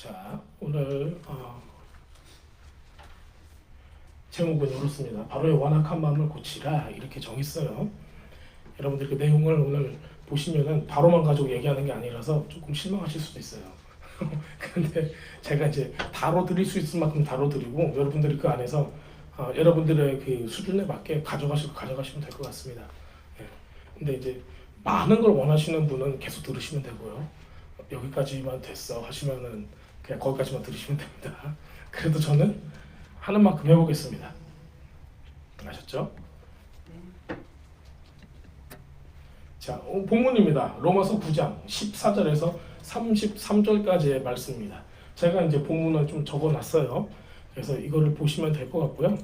자, 오늘 제목은 이렇습니다. 바로의 완악한 마음을 고치라 이렇게 정했어요. 여러분들 그 내용을 오늘 보시면은 바로만 가지고 얘기하는 게 아니라서 조금 실망하실 수도 있어요. 그런데 제가 이제 다뤄드릴 수 있을 만큼 다뤄드리고 여러분들이 그 안에서 여러분들의 그 수준에 맞게 가져가시면 될 것 같습니다. 예. 근데 이제 많은 걸 원하시는 분은 계속 들으시면 되고요. 여기까지만 됐어 하시면은 그냥 거기까지만 들으시면 됩니다. 그래도 저는 하는 만큼 해보겠습니다. 아셨죠? 자, 본문입니다. 로마서 9장 14절에서 33절까지의 말씀입니다. 제가 이제 본문을 좀 적어놨어요. 그래서 이거를 보시면 될 것 같고요.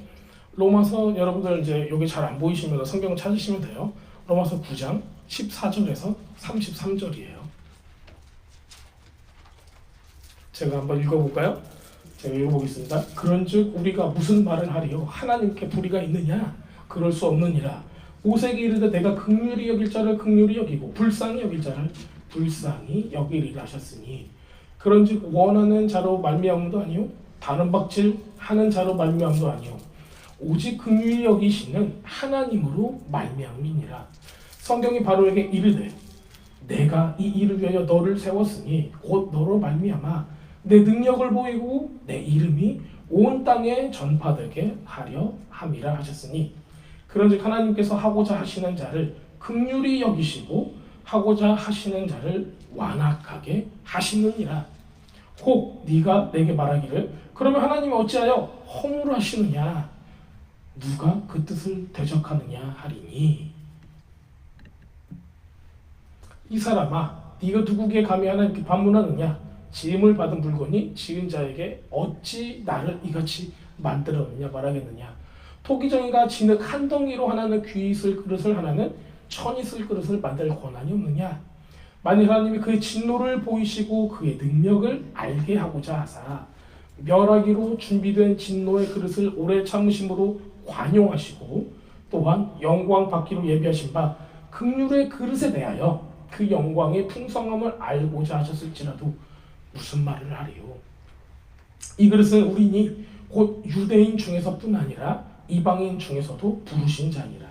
로마서 여러분들 이제 여기 잘 안 보이시면 성경 찾으시면 돼요. 로마서 9장 14절에서 33절이에요. 제가 한번 읽어볼까요? 제가 읽어보겠습니다. 그런즉 우리가 무슨 말을 하리요? 하나님께 불의가 있느냐? 그럴 수 없느니라. 오색이 이르되 내가 긍휼히 여길 자를 긍휼히 여기고 불쌍히 여길 자를 불쌍히 여기리라 하셨으니 그런즉 원하는 자로 말미암음도 아니요 다른 박질 하는 자로 말미암음도 아니요 오직 긍휼히 여기시는 하나님으로 말미암음이니라. 성경이 바로에게 이르되 내가 이 일을 위하여 너를 세웠으니 곧 너로 말미암아 내 능력을 보이고 내 이름이 온 땅에 전파되게 하려 함이라 하셨으니 그런즉 하나님께서 하고자 하시는 자를 긍휼히 여기시고 하고자 하시는 자를 완악하게 하시느니라. 혹 네가 내게 말하기를 그러면 하나님이 어찌하여 허물하시느냐 누가 그 뜻을 대적하느냐 하리니 이 사람아 네가 누구에게 감히 하나님께 반문하느냐 지음을 받은 물건이 지은 자에게 어찌 나를 이같이 만들었느냐 말하겠느냐. 토기정이가 진흙 한 덩이로 하나는 귀 있을 그릇을 하나는 천 있을 그릇을 만들 권한이 없느냐. 만일 하나님이 그의 진노를 보이시고 그의 능력을 알게 하고자 하사 멸하기로 준비된 진노의 그릇을 오래 참으심으로 관용하시고 또한 영광 받기로 예비하신 바 긍휼의 그릇에 대하여 그 영광의 풍성함을 알고자 하셨을지라도 무슨 말을 하리요. 이 그릇은 우리니 곧 유대인 중에서뿐 아니라 이방인 중에서도 부르신 자니라.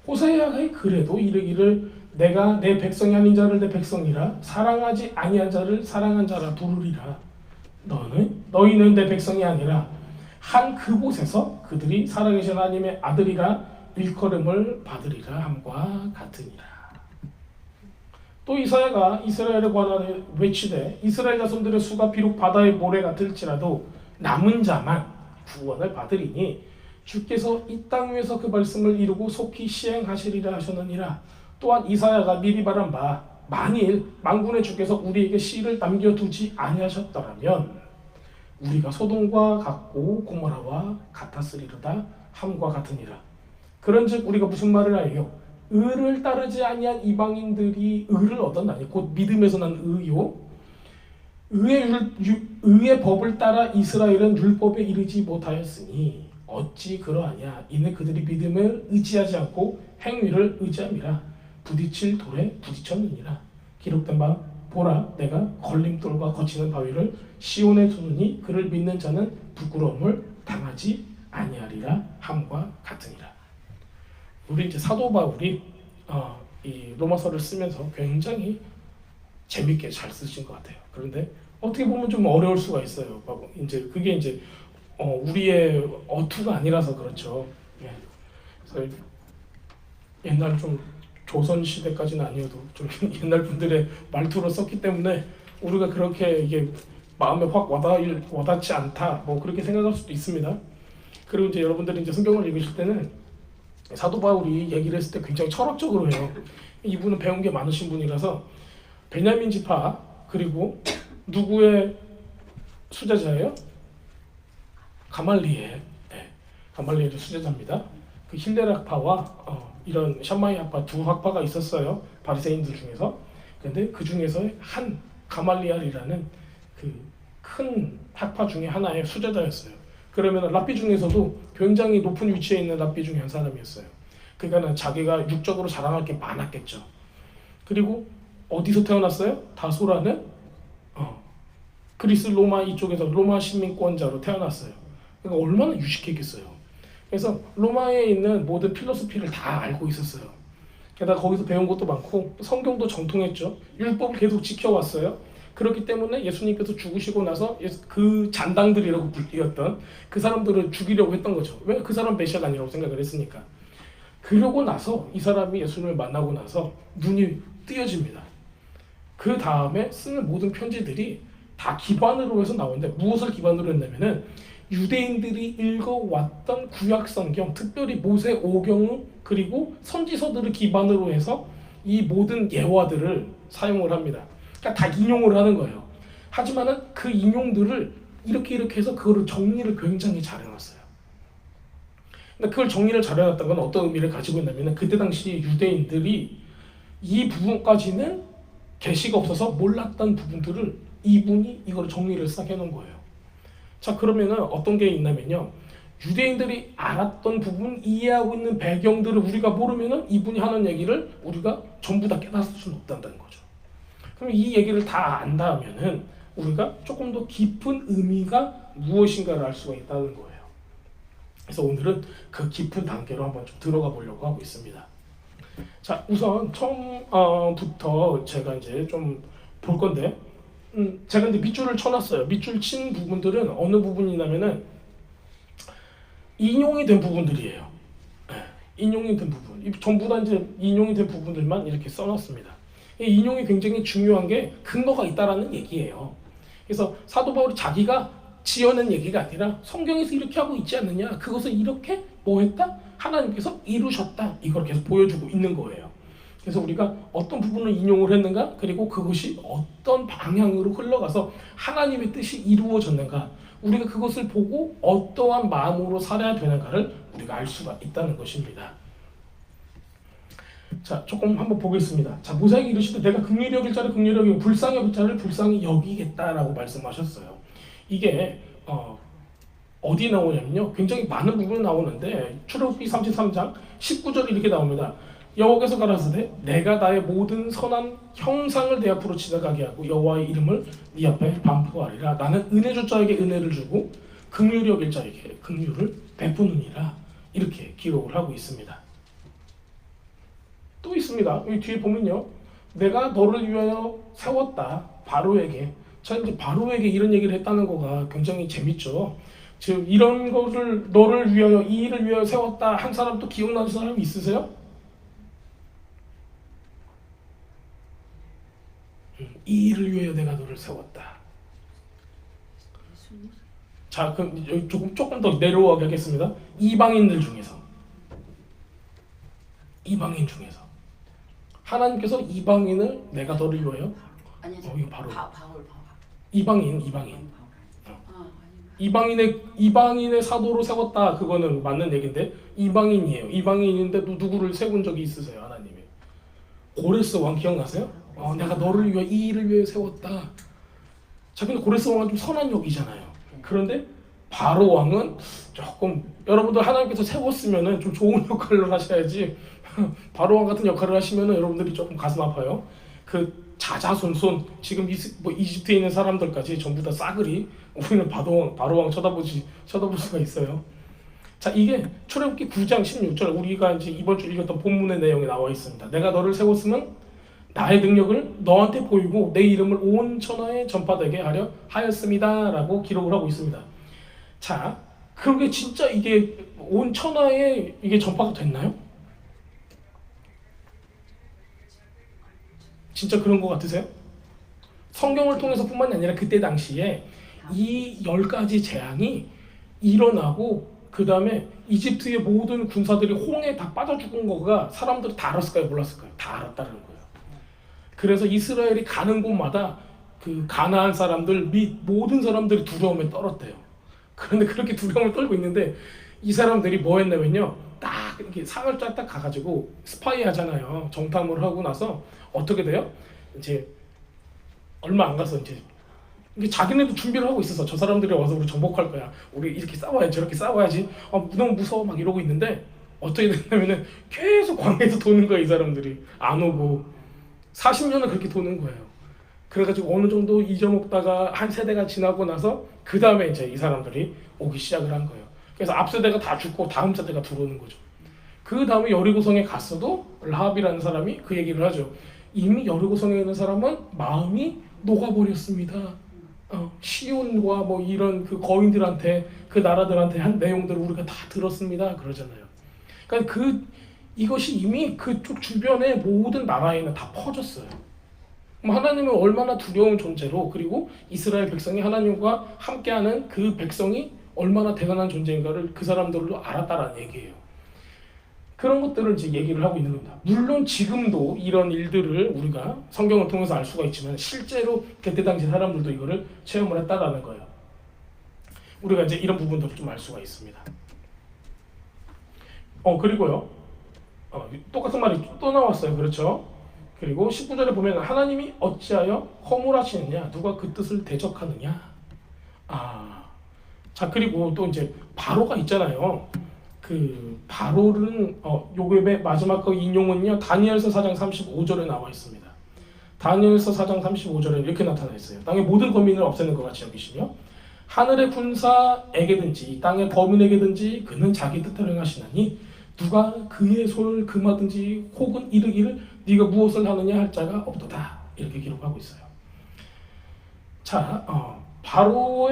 호세아의 글에도 이르기를 내가 내 백성이 아닌 자를 내 백성이라 사랑하지 아니한 자를 사랑한 자라 부르리라. 너희는 내 백성이 아니라 한 그곳에서 그들이 살아계신 하나님의 아들이라 일컬음을 받으리라 함과 같으니라. 또 이사야가 이스라엘에 관하여 외치되 이스라엘 자손들의 수가 비록 바다의 모래 같을지라도 남은 자만 구원을 받으리니 주께서 이 땅 위에서 그 말씀을 이루고 속히 시행하시리라 하셨느니라. 또한 이사야가 미리 말한 바 만일 만군의 주께서 우리에게 씨를 남겨두지 아니하셨더라면 우리가 소돔과 같고 고모라와 같았으리로다 함과 같으니라. 그런즉 우리가 무슨 말을 하여 의를 따르지 아니한 이방인들이 의를 얻었나니 곧 믿음에서 난 의요 의의 법을 따라 이스라엘은 율법에 이르지 못하였으니 어찌 그러하냐. 이는 그들이 믿음을 의지하지 않고 행위를 의지함이라. 부딪힐 돌에 부딪혔느니라. 기록된 바 보라 내가 걸림돌과 거치는 바위를 시온에 두느니 그를 믿는 자는 부끄러움을 당하지 아니하리라 함과 같으니라. 우리 이제 사도 바울이 이 로마서를 쓰면서 굉장히 재밌게 잘 쓰신 것 같아요. 그런데 어떻게 보면 좀 어려울 수가 있어요. 이제 그게 이제 우리의 어투가 아니라서 그렇죠. 예. 그래서 옛날 좀 조선 시대까지는 아니어도 좀 옛날 분들의 말투로 썼기 때문에 우리가 그렇게 이게 마음에 확 와닿지 않다. 뭐 그렇게 생각할 수도 있습니다. 그리고 이제 여러분들이 이제 성경을 읽으실 때는 사도 바울이 얘기를 했을 때 굉장히 철학적으로 해요. 이분은 배운 게 많으신 분이라서 베냐민 지파 그리고 누구의 수제자예요? 가말리엘. 네. 가말리엘의 수제자입니다. 그 힐레락파와 이런 샴마이 학파 두 학파가 있었어요. 바리새인들 중에서. 그런데 그 중에서 한 가말리엘이라는 그 큰 학파 중에 하나의 수제자였어요. 그러면 랍비 중에서도 굉장히 높은 위치에 있는 랍비 중에 한 사람이었어요. 그러니까 자기가 육적으로 자랑할 게 많았겠죠. 그리고 어디서 태어났어요? 다소라는 그리스 로마 이쪽에서 로마 시민권자로 태어났어요. 그러니까 얼마나 유식했겠어요. 그래서 로마에 있는 모든 필로소피를 다 알고 있었어요. 게다가 거기서 배운 것도 많고 성경도 정통했죠. 율법을 계속 지켜왔어요. 그렇기 때문에 예수님께서 죽으시고 나서 그 잔당들이라고 불리었던 그 사람들을 죽이려고 했던 거죠. 왜? 그 사람 메시아가 아니라고 생각을 했으니까. 그러고 나서 이 사람이 예수님을 만나고 나서 눈이 뜨여집니다. 그 다음에 쓰는 모든 편지들이 다 기반으로 해서 나오는데 무엇을 기반으로 했냐면은 유대인들이 읽어왔던 구약 성경, 특별히 모세 오경 그리고 선지서들을 기반으로 해서 이 모든 예화들을 사용을 합니다. 그러니까 다 인용을 하는 거예요. 하지만은 그 인용들을 이렇게 해서 그거를 정리를 굉장히 잘 해놨어요. 근데 그걸 정리를 잘 해놨던 건 어떤 의미를 가지고 있냐면은 그때 당시 유대인들이 이 부분까지는 계시가 없어서 몰랐던 부분들을 이분이 이걸 정리를 싹 해놓은 거예요. 자, 그러면은 어떤 게 있냐면요. 유대인들이 알았던 부분, 이해하고 있는 배경들을 우리가 모르면은 이분이 하는 얘기를 우리가 전부 다 깨달을 수는 없다는 거죠. 그럼 이 얘기를 다 안다면은 우리가 조금 더 깊은 의미가 무엇인가를 알 수가 있다는 거예요. 그래서 오늘은 그 깊은 단계로 한번 좀 들어가 보려고 하고 있습니다. 자, 우선 처음부터 제가 이제 좀 볼 건데, 제가 이제 밑줄을 쳐놨어요. 밑줄 친 부분들은 어느 부분이냐면은 인용이 된 부분들이에요. 인용이 된 부분, 전부 다 이제 인용이 된 부분들만 이렇게 써놨습니다. 이 인용이 굉장히 중요한 게 근거가 있다라는 얘기예요. 그래서 사도 바울이 자기가 지어낸 얘기가 아니라 성경에서 이렇게 하고 있지 않느냐, 그것을 이렇게 뭐했다? 하나님께서 이루셨다. 이걸 계속 보여주고 있는 거예요. 그래서 우리가 어떤 부분을 인용을 했는가, 그리고 그것이 어떤 방향으로 흘러가서 하나님의 뜻이 이루어졌는가, 우리가 그것을 보고 어떠한 마음으로 살아야 되는가를 우리가 알 수가 있다는 것입니다. 자, 조금 한번 보겠습니다. 자, 모세에게 이르시되 내가 긍휼히 여길 자를 긍휼히 여기고 불쌍히 여길 자를 불쌍히 여기겠다라고 말씀하셨어요. 이게 어디 나오냐면요, 굉장히 많은 부분이 나오는데 출애굽기 33장 19절 이렇게 나옵니다. 여호와께서 가라사대 내가 나의 모든 선한 형상을 내 앞으로 지나가게 하고 여호와의 이름을 네 앞에 반포하리라. 나는 은혜 줄 자에게 은혜를 주고 긍휼히 여길 자에게 긍휼을 베푸느니라. 이렇게 기록을 하고 있습니다. 또 있습니다. 여기 뒤에 보면요, 내가 너를 위하여 세웠다 바로에게. 자, 이제 바로에게 이런 얘기를 했다는 거가 굉장히 재밌죠. 즉 이런 거를 너를 위하여, 이 일을 위하여 세웠다 한 사람 또 기억나는 사람 있으세요? 이 일을 위하여 내가 너를 세웠다. 자, 그럼 여기 조금 더 내려오게 하겠습니다. 이방인 중에서 하나님께서 이방인을 내가 너를 위하여, 이거 바로 이방인 이방인의 사도로 세웠다. 그거는 맞는 얘기인데 이방인이에요. 이방인인데 누구를 세운 적이 있으세요? 하나님이. 고레스 왕 기억나세요? 내가 너를 위하여 이 일을 위하여 세웠다. 자, 근데 고레스 왕은 좀 선한 역이잖아요. 그런데 바로 왕은 조금, 여러분들 하나님께서 세웠으면은 좀 좋은 역할을 하셔야지 바로 왕 같은 역할을 하시면은 여러분들이 조금 가슴 아파요. 그 자자손손 지금 이집트에 있는 사람들까지 전부 다 싸그리 우리는 바로 왕 쳐다볼 수가 있어요. 자, 이게 출애굽기 9장 16절, 우리가 이제 이번 주 읽었던 본문의 내용에 나와 있습니다. 내가 너를 세웠으면 나의 능력을 너한테 보이고 내 이름을 온 천하에 전파되게 하려 하였습니다라고 기록을 하고 있습니다. 자, 그게 진짜 이게 온 천하에 이게 전파가 됐나요? 진짜 그런 것 같으세요? 성경을 통해서 뿐만이 아니라 그때 당시에 이 10가지 재앙이 일어나고 그 다음에 이집트의 모든 군사들이 홍해에 다 빠져 죽은 거가 사람들이 다 알았을까요? 몰랐을까요? 다 알았다는 거예요. 그래서 이스라엘이 가는 곳마다 그 가나안 사람들 및 모든 사람들이 두려움에 떨었대요. 그런데 그렇게 두려움을 떨고 있는데 이 사람들이 뭐 했냐면요, 딱 이렇게 상을 딱 가가지고 스파이 하잖아요. 정탐을 하고 나서 어떻게 돼요? 이제 얼마 안 가서 이제 이게 자기네도 준비를 하고 있어서 저 사람들이 와서 우리 정복할 거야. 우리 이렇게 싸워야지, 저렇게 싸워야지. 너무 무서워 막 이러고 있는데 어떻게 됐냐면은 계속 광야에서 도는 거야. 이 사람들이 안 오고 40년을 그렇게 도는 거예요. 그래가지고 어느 정도 잊어먹다가 한 세대가 지나고 나서 그 다음에 이제 이 사람들이 오기 시작을 한 거예요. 그래서 앞 세대가 다 죽고 다음 세대가 들어오는 거죠. 그 다음에 여리고성에 갔어도 라합이라는 사람이 그 얘기를 하죠. 이미 여리고성에 있는 사람은 마음이 녹아버렸습니다. 시온과 뭐 이런 그 거인들한테 그 나라들한테 한 내용들을 우리가 다 들었습니다. 그러잖아요. 그러니까 이것이 이미 그쪽 주변의 모든 나라에는 다 퍼졌어요. 하나님은 얼마나 두려운 존재로, 그리고 이스라엘 백성이 하나님과 함께하는 그 백성이 얼마나 대단한 존재인가를 그 사람들도 알았다라는 얘기예요. 그런 것들을 이제 얘기를 하고 있는 겁니다. 물론 지금도 이런 일들을 우리가 성경을 통해서 알 수가 있지만 실제로 그때 당시 사람들도 이거를 체험을 했다라는 거예요. 우리가 이제 이런 부분들을 좀 알 수가 있습니다. 그리고요. 똑같은 말이 또 나왔어요. 그렇죠? 그리고 19절에 보면 하나님이 어찌하여 허물하시느냐, 누가 그 뜻을 대적하느냐. 자, 그리고 또 이제 바로가 있잖아요. 그 바로는 요괴의 마지막 그 인용은요, 다니엘서 4장 35절에 나와 있습니다. 다니엘서 4장 35절에 이렇게 나타나 있어요. 땅의 모든 거민을 없애는 것 같이 여기시며 하늘의 군사에게든지 땅의 거민에게든지 그는 자기 뜻대로 행하시나니 누가 그의 손을 금하든지 혹은 이르기를 네가 무엇을 하느냐 할 자가 없도다. 이렇게 기록하고 있어요. 자, 바로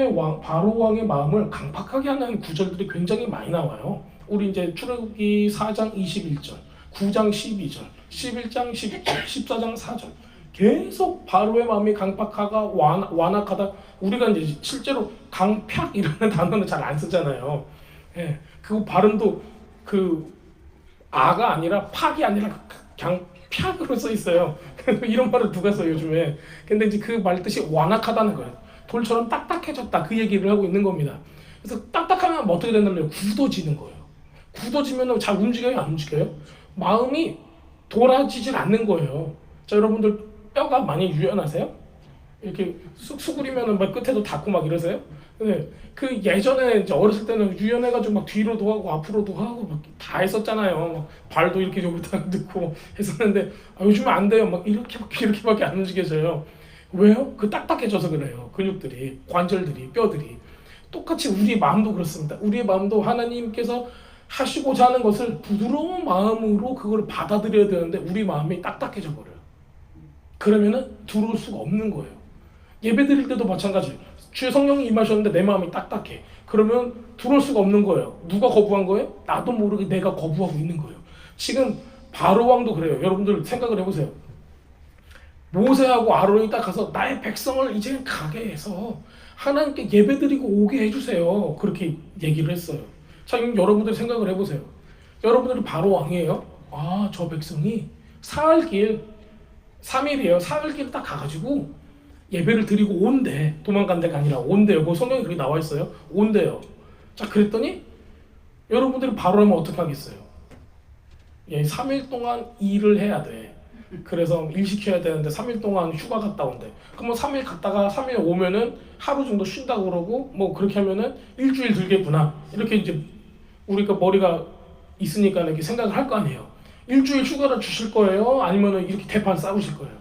왕의 마음을 강팍하게 하는 구절들이 굉장히 많이 나와요. 우리 이제 출애굽기 4장 21절, 9장 12절, 11장 12절, 14장 4절 계속 바로의 마음이 강팍하가 완악하다. 우리가 이제 실제로 강팍이라는 단어는 잘 안 쓰잖아요. 예, 그 발음도 그 아가 아니라 팍이 아니라 그냥 팍으로 써 있어요. 이런 말을 누가 써 요즘에? 근데 이제 그 말 뜻이 완악하다는 거예요. 돌처럼 딱딱해졌다 그 얘기를 하고 있는 겁니다. 그래서 딱딱하면 뭐 어떻게 된다면 굳어지는 거예요. 굳어지면 잘 움직여요, 안 움직여요? 마음이 돌아지질 않는 거예요. 자, 여러분들 뼈가 많이 유연하세요? 이렇게 수그리면은 막 끝에도 닿고 막 이러세요? 근데 그 예전에 이제 어렸을 때는 유연해가지고 막 뒤로도 하고 앞으로도 하고 막 다 했었잖아요. 막 발도 이렇게 여기다 넣고 했었는데 요즘은 안 돼요. 막 이렇게밖에 안 움직여져요. 왜요? 그 딱딱해져서 그래요. 근육들이, 관절들이, 뼈들이. 똑같이 우리의 마음도 그렇습니다. 우리의 마음도 하나님께서 하시고자 하는 것을 부드러운 마음으로 그걸 받아들여야 되는데 우리 마음이 딱딱해져 버려요. 그러면은 들어올 수가 없는 거예요. 예배 드릴 때도 마찬가지. 주의 성령이 임하셨는데 내 마음이 딱딱해. 그러면 들어올 수가 없는 거예요. 누가 거부한 거예요? 나도 모르게 내가 거부하고 있는 거예요. 지금 바로 왕도 그래요. 여러분들 생각을 해보세요. 모세하고 아론이 딱 가서 나의 백성을 이제 가게 해서 하나님께 예배드리고 오게 해주세요. 그렇게 얘기를 했어요. 자, 여러분들 생각을 해보세요. 여러분들이 바로 왕이에요. 저 백성이 사흘 길, 3일이에요. 사흘 길 딱 가가지고 예배를 드리고 온대. 도망간 데가 아니라 온대요. 그 성경에 그렇게 나와 있어요. 온대요. 자, 그랬더니 여러분들이 바로 하면 어떻게 하겠어요? 3일 동안 일을 해야 돼. 그래서 일 시켜야 되는데 3일 동안 휴가 갔다 온대. 그러면 3일 갔다가 3일 오면은 하루 정도 쉰다고 그러고 뭐 그렇게 하면은 일주일 들겠구나. 이렇게 이제 우리가 머리가 있으니까 이렇게 생각을 할 거 아니에요. 일주일 휴가를 주실 거예요? 아니면은 이렇게 대판 싸우실 거예요?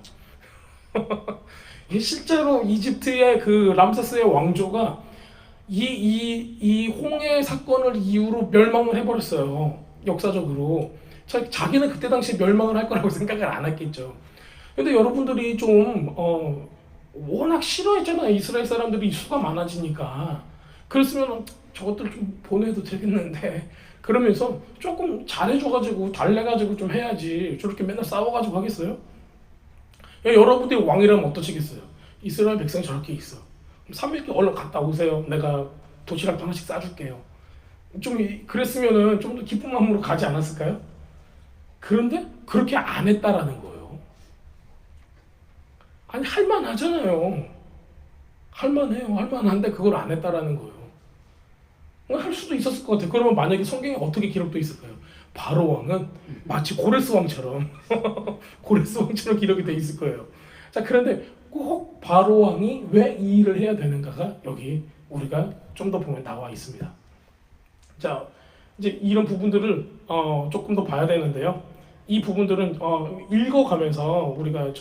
실제로 이집트의 그 람세스의 왕조가 이 홍해 사건을 이유로 멸망을 해버렸어요. 역사적으로. 자기는 그때 당시 멸망을 할 거라고 생각을 안 했겠죠. 근데 여러분들이 좀 워낙 싫어했잖아요. 이스라엘 사람들이 수가 많아지니까. 그랬으면 저것들 좀 보내도 되겠는데 그러면서 조금 잘해줘가지고 달래가지고 좀 해야지. 저렇게 맨날 싸워가지고 하겠어요? 여러분들이 왕이라면 어떠시겠어요? 이스라엘 백성이 저렇게 있어. 3일께 얼른 갔다 오세요. 내가 도시락 하나씩 싸줄게요. 좀 그랬으면은 좀 더 기쁜 마음으로 가지 않았을까요? 그런데 그렇게 안 했다라는 거예요. 아니 할만하잖아요. 할만해요. 할만한데 그걸 안 했다라는 거예요. 할 수도 있었을 것 같아요. 그러면 만약에 성경에 어떻게 기록돼 있을까요? 바로 왕은 마치 고레스 왕처럼 고레스 왕처럼 기록이 돼 있을 거예요. 자, 그런데 꼭 바로 왕이 왜 이 일을 해야 되는가가 여기 우리가 좀 더 보면 나와 있습니다. 자, 이제 이런 부분들을 조금 더 봐야 되는데요. 이 부분들은 읽어가면서 우리가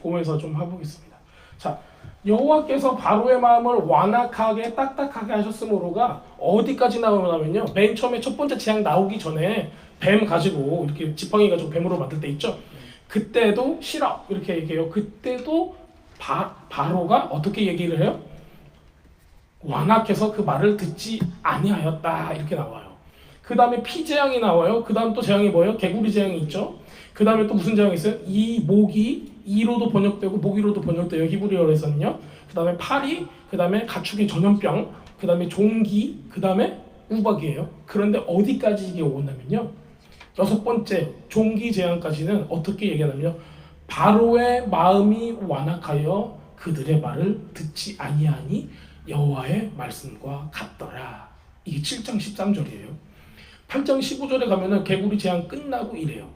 보면서 좀 해보겠습니다. 자, 여호와께서 바로의 마음을 완악하게 딱딱하게 하셨으므로가 어디까지 나오냐면요. 맨 처음에 첫 번째 재앙 나오기 전에 뱀 가지고 이렇게 지팡이 가지고 뱀으로 만들 때 있죠. 그때도 싫어 이렇게 얘기해요. 그때도 바로가 어떻게 얘기를 해요? 완악해서 그 말을 듣지 아니하였다 이렇게 나와요. 그 다음에 피재앙이 나와요. 그 다음 또 재앙이 뭐예요? 개구리 재앙이 있죠. 그 다음에 또 무슨 재앙이 있어요? 이 목이 이로도 번역되고 목이로도 번역돼요. 히브리어에서는요. 그 다음에 파리, 그 다음에 가축의 전염병, 그 다음에 종기, 그 다음에 우박이에요. 그런데 어디까지 이게 오냐면요. 여섯 번째 종기 재앙까지는 어떻게 얘기하냐면요. 바로의 마음이 완악하여 그들의 말을 듣지 아니하니 여호와의 말씀과 같더라. 이게 7장 13절이에요. 8장 15절에 가면은 개구리 재앙 끝나고 이래요.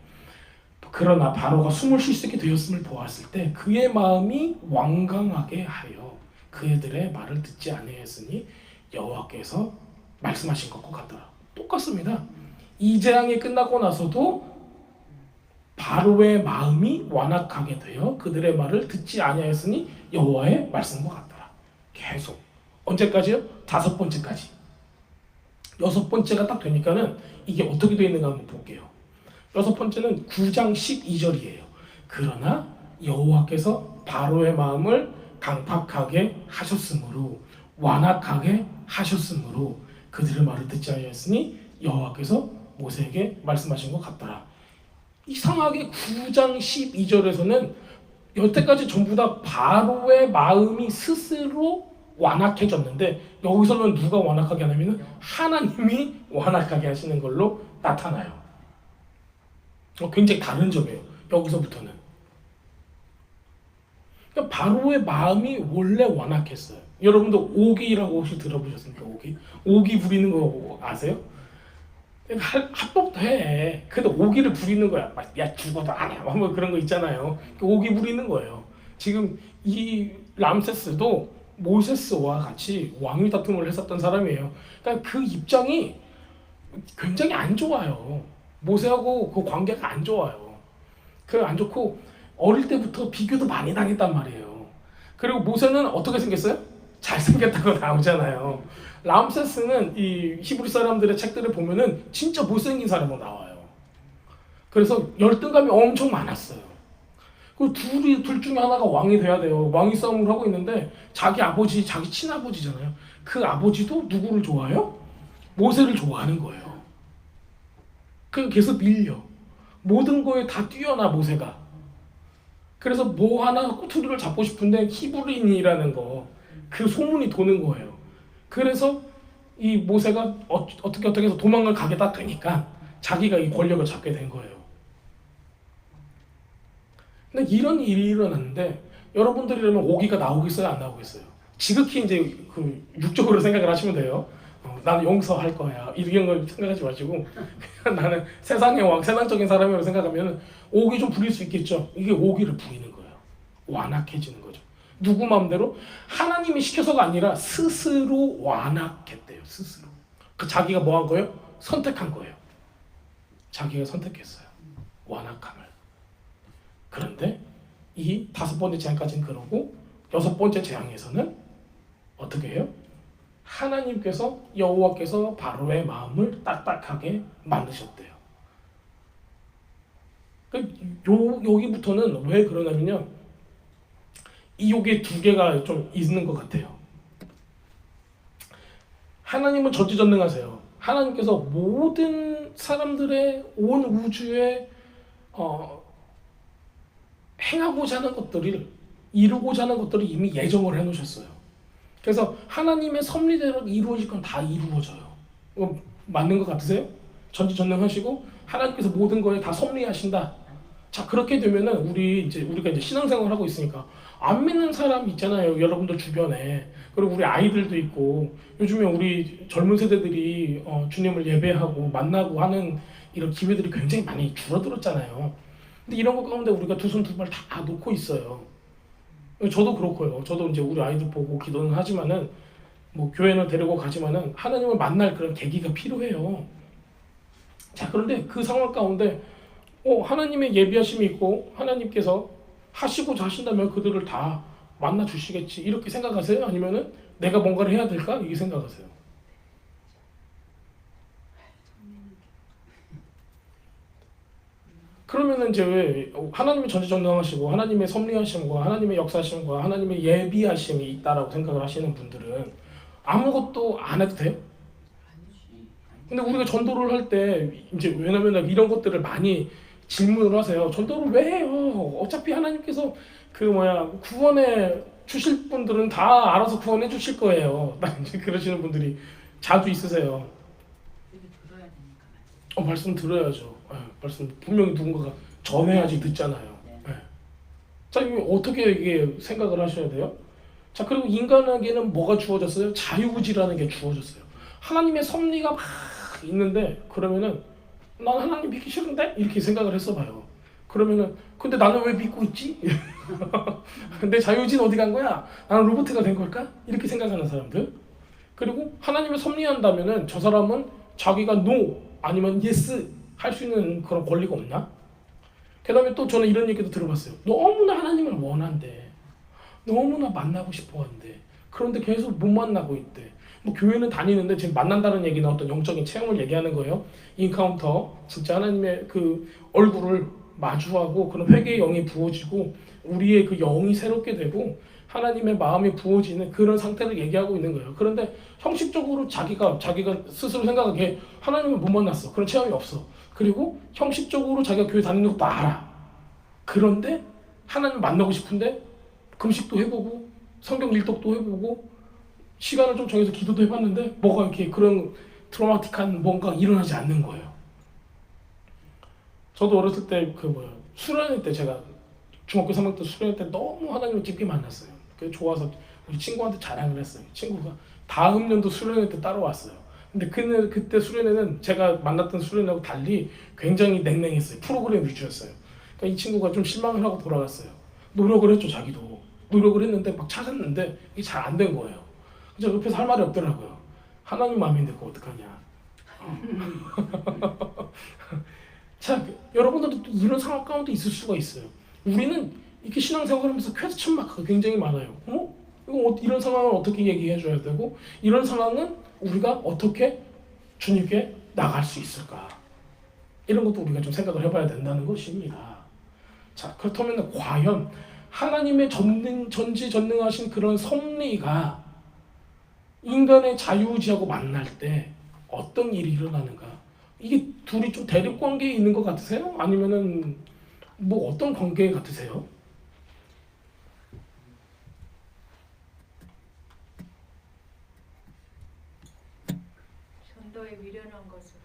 그러나 바로가 숨을 쉴 수 있게 되었음을 보았을 때 그의 마음이 완강하게 하여 그들의 말을 듣지 아니하였으니 여호와께서 말씀하신 것과 같더라. 똑같습니다. 이 재앙이 끝나고 나서도 바로의 마음이 완악하게 되어 그들의 말을 듣지 아니하였으니 여호와의 말씀과 같더라. 계속 언제까지요? 5번째까지. 6번째가 딱 되니까는 이게 어떻게 되어 있는가 한번 볼게요. 6번째는 9장 12절이에요. 그러나 여호와께서 바로의 마음을 강팍하게 하셨으므로 완악하게 하셨으므로 그들의 말을 듣지 아니하였으니 여호와께서 모세에게 말씀하신 것 같더라. 이상하게 9장 12절에서는 여태까지 전부 다 바로의 마음이 스스로 완악해졌는데 여기서는 누가 완악하게 하냐면 하나님이 완악하게 하시는 걸로 나타나요. 굉장히 다른 점이에요. 여기서부터는. 그러니까 바로의 마음이 원래 완악했어요. 여러분도 오기라고 혹시 들어보셨습니까? 오기 부리는 거 아세요? 합법도 해. 근데 오기를 부리는 거야. 야 죽어도 안 해. 뭐 그런 거 있잖아요. 오기 부리는 거예요. 지금 이 람세스도 모세스와 같이 왕위 다툼을 했었던 사람이에요. 그러니까 그 입장이 굉장히 안 좋아요. 모세하고 그 관계가 안 좋아요. 안 좋고 어릴 때부터 비교도 많이 당했단 말이에요. 그리고 모세는 어떻게 생겼어요? 잘생겼다고 나오잖아요. 람세스는 이 히브리 사람들의 책들을 보면은 진짜 못생긴 사람으로 나와요. 그래서 열등감이 엄청 많았어요. 그 둘 중에 하나가 왕이 돼야 돼요. 왕위 싸움을 하고 있는데 자기 아버지, 자기 친아버지잖아요. 그 아버지도 누구를 좋아해요? 모세를 좋아하는 거예요. 계속 밀려. 모든 거에 다 뛰어나 모세가. 그래서 뭐 하나 꼬투리를 잡고 싶은데 히브리인이라는 거, 그 소문이 도는 거예요. 그래서 이 모세가 어떻게 해서 도망을 가게 딱 되니까 자기가 이 권력을 잡게 된 거예요. 근데 이런 일이 일어났는데 여러분들이라면 오기가 나오겠어요? 안 나오겠어요? 지극히 이제 그 육적으로 생각을 하시면 돼요. 나는 용서할 거야. 이런 걸 생각하지 마시고 나는 세상의 왕, 세상적인 사람이라고 생각하면 오기 좀 부릴 수 있겠죠. 이게 오기를 부리는 거예요. 완악해지는 거죠. 누구 마음대로? 하나님이 시켜서가 아니라 스스로 완악했대요. 스스로. 자기가 뭐 한 거예요? 선택한 거예요. 자기가 선택했어요. 완악함을. 그런데 이 5번째 재앙까지는 그러고 6번째 재앙에서는 어떻게 해요? 하나님께서 여호와께서 바로의 마음을 딱딱하게 만드셨대요. 여기부터는 왜 그러냐면요. 이 요게 2개가 좀 있는 것 같아요. 하나님은 전지전능하세요. 하나님께서 모든 사람들의 온 우주에 행하고자 하는 것들을 이루고자 하는 것들을 이미 예정을 해놓으셨어요. 그래서 하나님의 섭리대로 이루어질 건 다 이루어져요. 이거 맞는 것 같으세요? 전지전능하시고 하나님께서 모든 거에 다 섭리하신다. 자, 그렇게 되면은 우리가 이제 신앙생활을 하고 있으니까 안 믿는 사람 있잖아요. 여러분들 주변에. 그리고 우리 아이들도 있고 요즘에 우리 젊은 세대들이 주님을 예배하고 만나고 하는 이런 기회들이 굉장히 많이 줄어들었잖아요. 근데 이런 것 가운데 우리가 두 손 두 발 다 놓고 있어요. 저도 그렇고요. 저도 이제 우리 아이들 보고 기도는 하지만은 뭐 교회는 데리고 가지만은 하나님을 만날 그런 계기가 필요해요. 자, 그런데 그 상황 가운데 하나님의 예비하심이 있고 하나님께서 하시고자 하신다면 그들을 다 만나 주시겠지 이렇게 생각하세요? 아니면은 내가 뭔가를 해야 될까 이렇게 생각하세요? 그러면은 이제 왜 하나님의 전지전능하시고 하나님의 섭리하심과 하나님의 역사하심과 하나님의 예비하심이 있다라고 생각을 하시는 분들은 아무것도 안 해도 돼요? 근데 우리가 전도를 할 때 이제 왜냐면 이런 것들을 많이 질문을 하세요. 전도를 왜 해요? 어차피 하나님께서 구원해 주실 분들은 다 알아서 구원해 주실 거예요. 이제 그러시는 분들이 자주 있으세요. 말씀 들어야죠. 말씀 분명히 누군가가 전해야지 듣잖아요. 자, 이거 어떻게 이게 생각을 하셔야 돼요? 자, 그리고 인간에게는 뭐가 주어졌어요? 자유의지라는 게 주어졌어요. 하나님의 섭리가 막 있는데 그러면은 난 하나님 믿기 싫은데? 이렇게 생각을 했어봐요. 그러면은 근데 나는 왜 믿고 있지? 내 자유의지는 어디 간 거야? 나는 로봇가 된 걸까? 이렇게 생각하는 사람들. 그리고 하나님을 섭리한다면은 저 사람은 자기가 no 아니면 yes 할 수 있는 그런 권리가 없나? 그 다음에 또 저는 이런 얘기도 들어봤어요. 너무나 하나님을 원한대. 너무나 만나고 싶어 한대. 그런데 계속 못 만나고 있대. 뭐 교회는 다니는데 지금 만난다는 얘기는 어떤 영적인 체험을 얘기하는 거예요. 인카운터, 진짜 하나님의 그 얼굴을 마주하고 그런 회개의 영이 부어지고 우리의 그 영이 새롭게 되고 하나님의 마음이 부어지는 그런 상태를 얘기하고 있는 거예요. 그런데 형식적으로 자기가 스스로 생각하기에 하나님을 못 만났어. 그런 체험이 없어. 그리고 형식적으로 자기가 교회 다니는 것도 알아. 그런데 하나님 만나고 싶은데 금식도 해보고 성경 일독도 해보고 시간을 좀 정해서 기도도 해봤는데 뭐가 이렇게 그런 트라우마틱한 뭔가 일어나지 않는 거예요. 저도 어렸을 때 수련회 때 제가 중학교 3학년 때 수련회 때 너무 하나님을 깊게 만났어요. 그래서 좋아서 우리 친구한테 자랑을 했어요. 친구가 다음 년도 수련회 때 따라왔어요. 근데 그때 수련회는 제가 만났던 수련회하고 달리 굉장히 냉랭했어요. 프로그램 위주였어요. 그러니까 이 친구가 좀 실망을 하고 돌아갔어요. 노력을 했죠, 자기도. 노력을 했는데 막 찾았는데 이게 잘 안 된 거예요. 그래서 옆에서 할 말이 없더라고요. 하나님 마음인데 그거 어떡하냐. 자, 여러분들도 또 이런 상황 가운데 있을 수가 있어요. 우리는 이렇게 신앙생활하면서 퀘스천 마크가 굉장히 많아요. 이런 상황을 어떻게 얘기해 줘야 되고 이런 상황은 우리가 어떻게 주님께 나갈 수 있을까? 이런 것도 우리가 좀 생각을 해봐야 된다는 것입니다. 자, 그렇다면 과연 하나님의 전지전능하신 그런 섭리가 인간의 자유의지하고 만날 때 어떤 일이 일어나는가? 이게 둘이 좀 대립 관계에 있는 것 같으세요? 아니면은 뭐 어떤 관계 같으세요? 전도에 미련한 것으로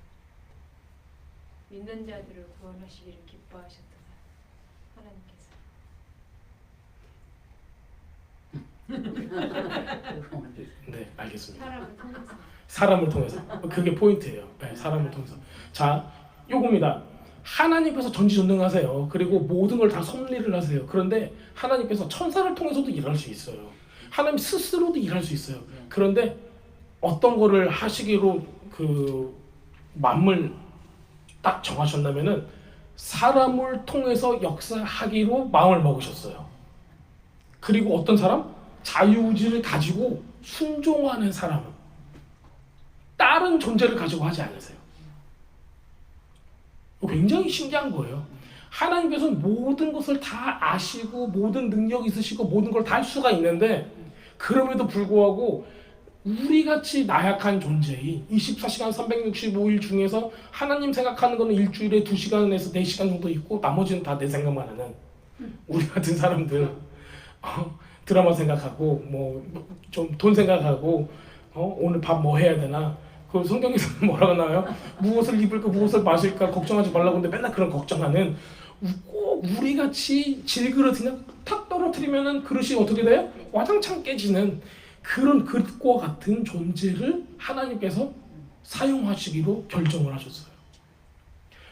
믿는 자들을 구원하시기를 기뻐하셨도다. 하나님께서. 네, 알겠습니다. 사람을 통해서. 사람을 통해서. 그게 포인트예요. 네, 사람을 통해서. 자, 요겁니다. 하나님께서 전지전능하세요. 그리고 모든 걸 다 섭리를 하세요. 그런데 하나님께서 천사를 통해서도 일할 수 있어요. 하나님 스스로도 일할 수 있어요. 그런데 어떤 거를 하시기로 마음을 딱 정하셨냐면은 사람을 통해서 역사하기로 마음을 먹으셨어요. 그리고 어떤 사람? 자유의지를 가지고 순종하는 사람은 다른 존재를 가지고 하지 않으세요. 굉장히 신기한 거예요. 하나님께서는 모든 것을 다 아시고 모든 능력이 있으시고 모든 걸 다 할 수가 있는데 그럼에도 불구하고 우리같이 나약한 존재인 24시간 365일 중에서 하나님 생각하는 거는 일주일에 2시간에서 4시간 정도 있고 나머지는 다 내 생각만 하는 우리 같은 사람들 드라마 생각하고 뭐 좀 돈 생각하고 오늘 밥 뭐 해야 되나 그 성경에서는 뭐라고 나와요? 무엇을 입을까 무엇을 마실까 걱정하지 말라고 하는데 맨날 그런 걱정하는 꼭 우리같이 질그릇 그냥 탁 떨어뜨리면은 그릇이 어떻게 돼요? 와장창 깨지는 그런 그릇과 같은 존재를 하나님께서 사용하시기로 결정을 하셨어요.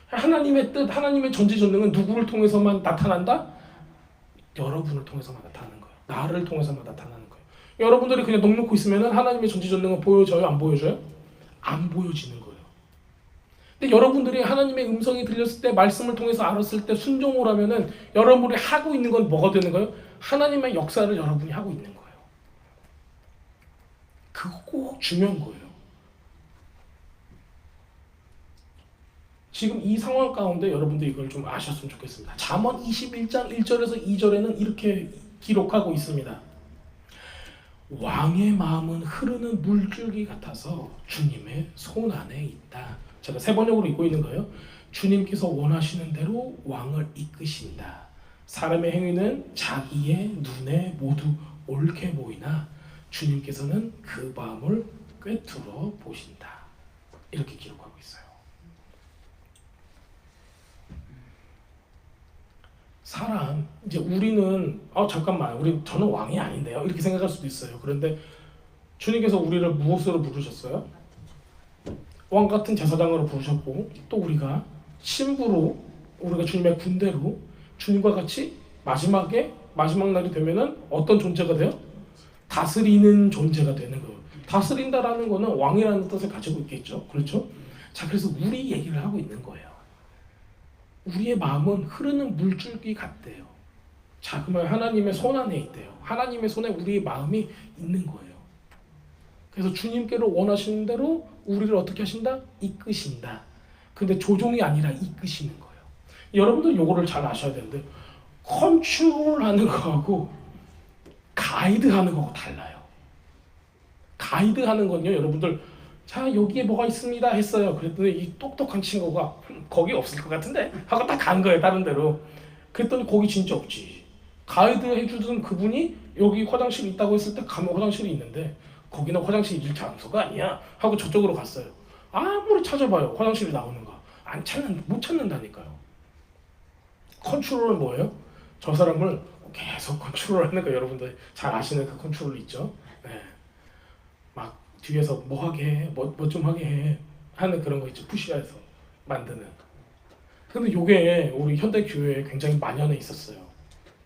하나님의 뜻, 하나님의 전지전능은 누구를 통해서만 나타난다? 여러분을 통해서만 나타나는 거예요. 나를 통해서만 나타나는 거예요. 여러분들이 그냥 넋놓고 있으면 하나님의 전지전능은 보여져요? 안 보여져요? 안 보여지는 거예요. 근데 여러분들이 하나님의 음성이 들렸을 때 말씀을 통해서 알았을 때 순종을 하면은 여러분이 하고 있는 건 뭐가 되는 거예요? 하나님의 역사를 여러분이 하고 있는 거예요. 그거 꼭 중요한 거예요. 지금 이 상황 가운데 여러분들 이걸 좀 아셨으면 좋겠습니다. 잠언 21장 1절에서 2절에는 이렇게 기록하고 있습니다. 왕의 마음은 흐르는 물줄기 같아서 주님의 손 안에 있다. 제가 세 번역으로 읽고 있는 거예요. 주님께서 원하시는 대로 왕을 이끄신다. 사람의 행위는 자기의 눈에 모두 옳게 보이나 주님께서는 그 마음을 꿰뚫어 보신다. 이렇게 기록하고 있어요. 사람, 이제 우리는 잠깐만, 저는 왕이 아닌데요, 이렇게 생각할 수도 있어요. 그런데 주님께서 우리를 무엇으로 부르셨어요? 왕 같은 제사장으로 부르셨고, 또 우리가 신부로, 우리가 주님의 군대로 주님과 같이 마지막 날이 되면은 어떤 존재가 돼요? 다스리는 존재가 되는 거예요. 다스린다라는 거는 왕이라는 뜻을 가지고 있겠죠. 그렇죠? 자, 그래서 우리 얘기를 하고 있는 거예요. 우리의 마음은 흐르는 물줄기 같대요. 자, 그러면 하나님의 손 안에 있대요. 하나님의 손에 우리의 마음이 있는 거예요. 그래서 주님께로 원하시는 대로 우리를 어떻게 하신다? 이끄신다. 근데 조종이 아니라 이끄시는 거예요. 여러분들 요거를 잘 아셔야 되는데, 컨트롤하는 거하고 가이드하는 거하고 달라요. 가이드하는 건요, 여러분들 자, 여기에 뭐가 있습니다 했어요. 그랬더니 이 똑똑한 친구가 거기 없을 것 같은데 하고 딱 간 거예요, 다른 데로. 그랬더니 거기 진짜 없지. 가이드 해주던 그분이 여기 화장실 있다고 했을 때 가면 화장실이 있는데 거기는 화장실 있을 장소가 아니야 하고 저쪽으로 갔어요. 아무리 찾아봐요, 화장실이 나오는가 못 찾는다니까요. 컨트롤은 뭐예요? 저 사람을 계속 컨트롤하는 거, 여러분들 잘 아시는 그 컨트롤 있죠? 네. 막 뒤에서 뭐 하게 해, 뭐 좀 하게 해 하는 그런 거 있죠. 푸시해서 만드는. 근데 요게 우리 현대 교회에 굉장히 만연해 있었어요.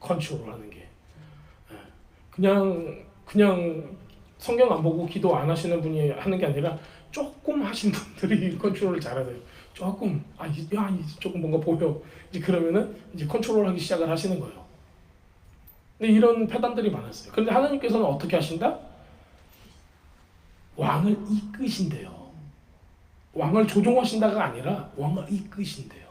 컨트롤하는 게. 그냥 성경 안 보고 기도 안 하시는 분이 하는 게 아니라 조금 하신 분들이 컨트롤을 잘하세요. 조금 조금 뭔가 보여. 이제 그러면은 이제 컨트롤하기 시작을 하시는 거예요. 근데 이런 패단들이 많았어요. 그런데 하나님께서는 어떻게 하신다? 왕을 이끄신대요. 왕을 조종하신다가 아니라 왕을 이끄신대요.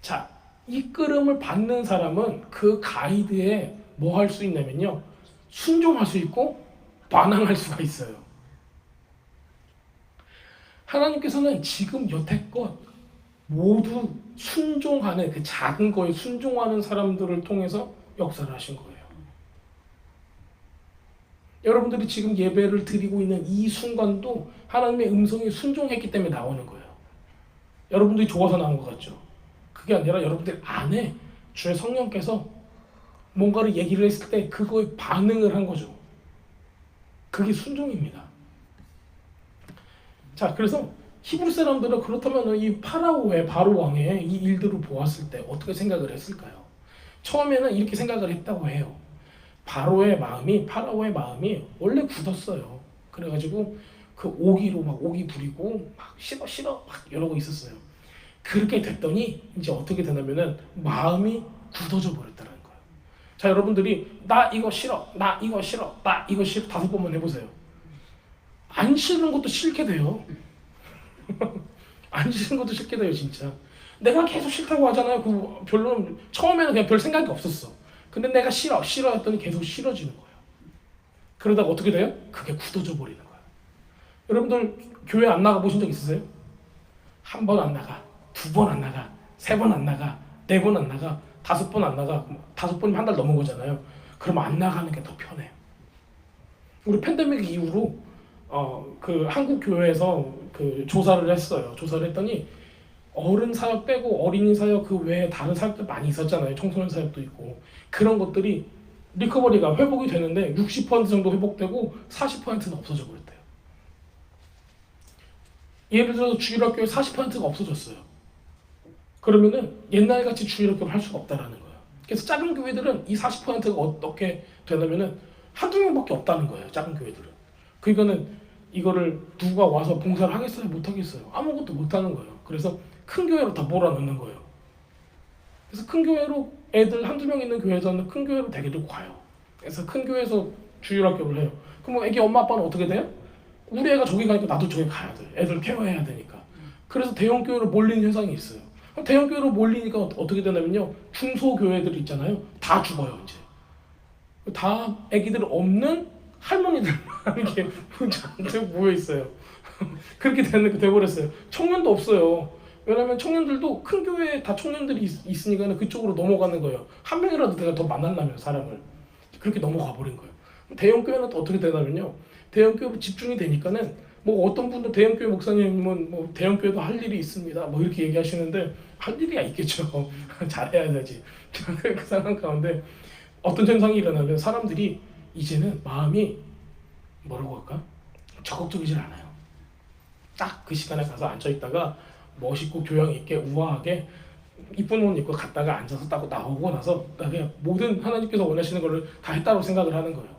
자, 이끌음을 받는 사람은 그 가이드에 뭐 할 수 있냐면요, 순종할 수 있고 반항할 수가 있어요. 하나님께서는 지금 여태껏 모두 순종하는, 그 작은 거에 순종하는 사람들을 통해서 역사를 하신 거예요. 여러분들이 지금 예배를 드리고 있는 이 순간도 하나님의 음성에 순종했기 때문에 나오는 거예요. 여러분들이 좋아서 나온 것 같죠? 그게 아니라 여러분들 안에 주의 성령께서 뭔가를 얘기를 했을 때 그거에 반응을 한 거죠. 그게 순종입니다. 자, 그래서 히브리 사람들은 그렇다면 이 파라오의, 바로 왕의 이 일들을 보았을 때 어떻게 생각을 했을까요? 처음에는 이렇게 생각을 했다고 해요. 파라오의 마음이 원래 굳었어요. 그래가지고 그 오기로 막 오기 부리고 막 싫어 막 이러고 있었어요. 그렇게 됐더니 이제 어떻게 되냐면은 마음이 굳어져 버렸다는 거예요. 자, 여러분들이 나 이거 싫어 5번만 해보세요. 안 싫은 것도 싫게 돼요. 안 싫은 것도 싫게 돼요, 진짜. 내가 계속 싫다고 하잖아요. 그 별로는 처음에는 그냥 별 생각이 없었어. 근데 내가 싫어 했더니 계속 싫어지는 거예요. 그러다가 어떻게 돼요? 그게 굳어져 버리는 거예요. 여러분들 교회 안 나가 보신 적 있으세요? 한 번 안 나가, 두 번 안 나가, 세 번 안 나가, 네 번 안 나가, 5번 안 나가. 5번이면 한 달 넘은 거잖아요. 그러면 안 나가는 게 더 편해요. 우리 팬데믹 이후로 그 한국 교회에서 그 조사를 했어요. 조사를 했더니 어른 사역 빼고 어린이 사역 그 외에 다른 사역들 많이 있었잖아요. 청소년 사역도 있고. 그런 것들이 리커버리가 회복이 되는데 60% 정도 회복되고 40%는 없어져 버렸대요. 예를 들어서 주일학교에 40%가 없어졌어요. 그러면은 옛날같이 주일학교를 할 수가 없다라는 거예요. 그래서 작은 교회들은 이 40%가 어떻게 되냐면은 한두 명밖에 없다는 거예요. 작은 교회들은. 그러니까는 이거를 누가 와서 봉사를 하겠어요? 못 하겠어요. 아무것도 못 하는 거예요. 그래서 큰 교회로 다 몰아넣는 거예요. 그래서 큰 교회로 애들 한두 명 있는 교회에서는 큰 교회로 데리고 가요. 그래서 큰 교회에서 주일학교를 해요. 그럼 애기 엄마 아빠는 어떻게 돼요? 우리 애가 저기 가니까 나도 저기 가야 돼. 애들 케어해야 되니까. 그래서 대형 교회로 몰리는 현상이 있어요. 대형 교회로 몰리니까 어떻게 되냐면요. 중소교회들 있잖아요. 다 죽어요 이제. 다 애기들 없는 할머니들만 이렇게 잔뜩 모여 있어요. 그렇게 돼버렸어요. 청년도 없어요. 왜냐면 청년들도 큰 교회에 다 청년들이 있으니까 그쪽으로 넘어가는 거예요. 한 명이라도 내가 더 만나려면 사람을 그렇게 넘어가 버린 거예요. 대형 교회는 또 어떻게 되냐면요. 대형 교회로 집중이 되니까는 뭐 어떤 분들 대형 교회 목사님은 뭐 대형 교회도 할 일이 있습니다. 뭐 이렇게 얘기하시는데 할 일이야 있겠죠. 잘해야 되지. 그 상황 가운데 어떤 현상이 일어나면 사람들이 이제는 마음이 뭐라고 할까? 적극적이질 않아요. 딱 그 시간에 가서 앉아 있다가 멋있고 교양 있게 우아하게 이쁜 옷 입고 갔다가 앉아서 따고 나오고 나서 그냥 모든 하나님께서 원하시는 거를 다 했다고 생각을 하는 거예요.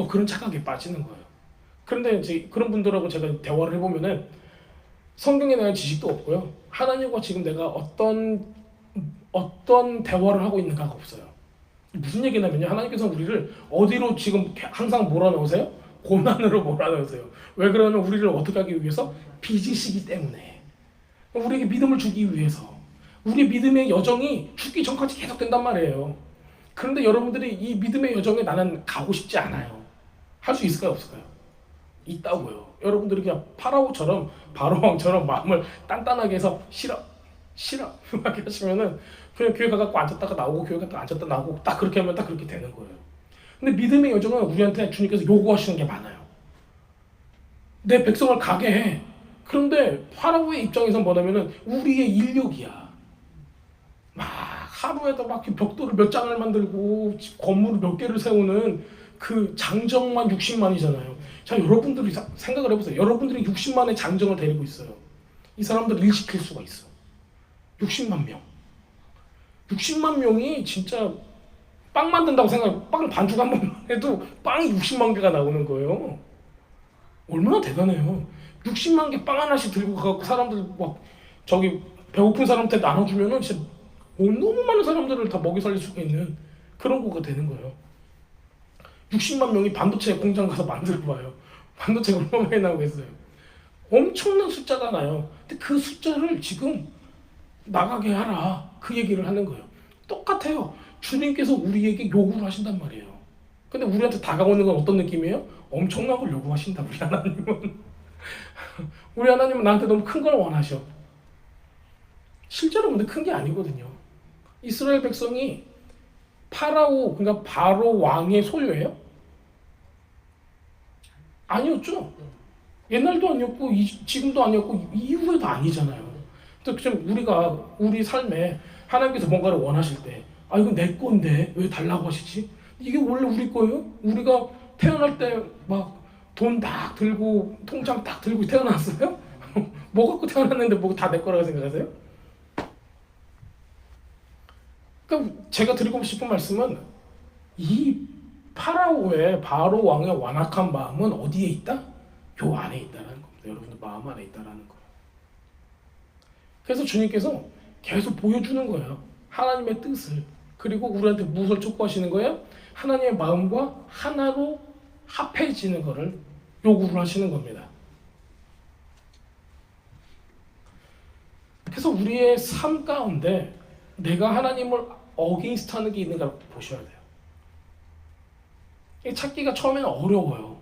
그런 착각에 빠지는 거예요. 그런데 이제 그런 분들하고 제가 대화를 해보면은 성경에 대한 지식도 없고요. 하나님과 지금 내가 어떤 대화를 하고 있는가가 없어요. 무슨 얘기냐면요. 하나님께서 우리를 어디로 지금 항상 몰아넣으세요? 고난으로 몰아넣으세요. 왜 그러냐면 우리를 어떻게 하기 위해서? 빚으시기 때문에. 우리에게 믿음을 주기 위해서. 우리 믿음의 여정이 죽기 전까지 계속 된단 말이에요. 그런데 여러분들이 이 믿음의 여정에 나는 가고 싶지 않아요. 할 수 있을까요? 없을까요? 있다고요. 여러분들이 그냥 파라오처럼 바로왕처럼 마음을 단단하게 해서 싫어 이렇게 하시면은 그냥 교회 가갖고 앉았다가 나오고 교회 갔다가 앉았다 나오고 딱 그렇게 하면 딱 그렇게 되는 거예요. 근데 믿음의 여정은 우리한테 주님께서 요구하시는 게 많아요. 내 백성을 가게 해. 그런데 파라오의 입장에서 뭐냐면은 우리의 인력이야. 막 하루에도 막 벽돌을 몇 장을 만들고 건물을 몇 개를 세우는 그 장정만 60만이잖아요. 자, 여러분들이 생각을 해보세요. 여러분들이 60만의 장정을 데리고 있어요. 이 사람들을 일시킬 수가 있어. 60만 명. 60만 명이 진짜 빵 만든다고 생각해. 빵 반죽 한 번만 해도 빵이 60만 개가 나오는 거예요. 얼마나 대단해요. 60만 개 빵 하나씩 들고 가고 사람들 막 저기 배고픈 사람한테 나눠주면은 진짜 너무 많은 사람들을 다 먹여 살릴 수가 있는 그런 거가 되는 거예요. 60만 명이 반도체 공장 가서 만들어봐요. 반도체가 얼마나 많이 나오겠어요. 엄청난 숫자가 나요. 근데 그 숫자를 지금 나가게 하라. 그 얘기를 하는 거예요. 똑같아요. 주님께서 우리에게 요구를 하신단 말이에요. 근데 우리한테 다가오는 건 어떤 느낌이에요? 엄청난 걸 요구하신다. 우리 하나님은. 우리 하나님은 나한테 너무 큰 걸 원하셔. 실제로 근데 큰 게 아니거든요. 이스라엘 백성이 파라오, 그러니까 바로 왕의 소유예요? 아니었죠. 옛날도 아니었고 지금도 아니었고 이후에도 아니잖아요. 또 지금 우리 삶에 하나님께서 뭔가를 원하실 때, 이건 내 건데 왜 달라고 하시지? 이게 원래 우리 거예요? 우리가 태어날 때 막 돈 딱 들고 통장 딱 들고 태어났어요? 뭐 갖고 태어났는데 뭐 다 내 거라고 생각하세요? 그러니까 제가 드리고 싶은 말씀은 이 파라오의 바로 왕의 완악한 마음은 어디에 있다? 요 안에 있다는 겁니다. 여러분들 마음 안에 있다는 거예요. 그래서 주님께서 계속 보여주는 거예요. 하나님의 뜻을. 그리고 우리한테 무엇을 촉구하시는 거예요? 하나님의 마음과 하나로 합해지는 것을 요구를 하시는 겁니다. 그래서 우리의 삶 가운데 내가 하나님을 어게인스트 하는 게 있는가 보셔야 돼요. 찾기가 처음에는 어려워요.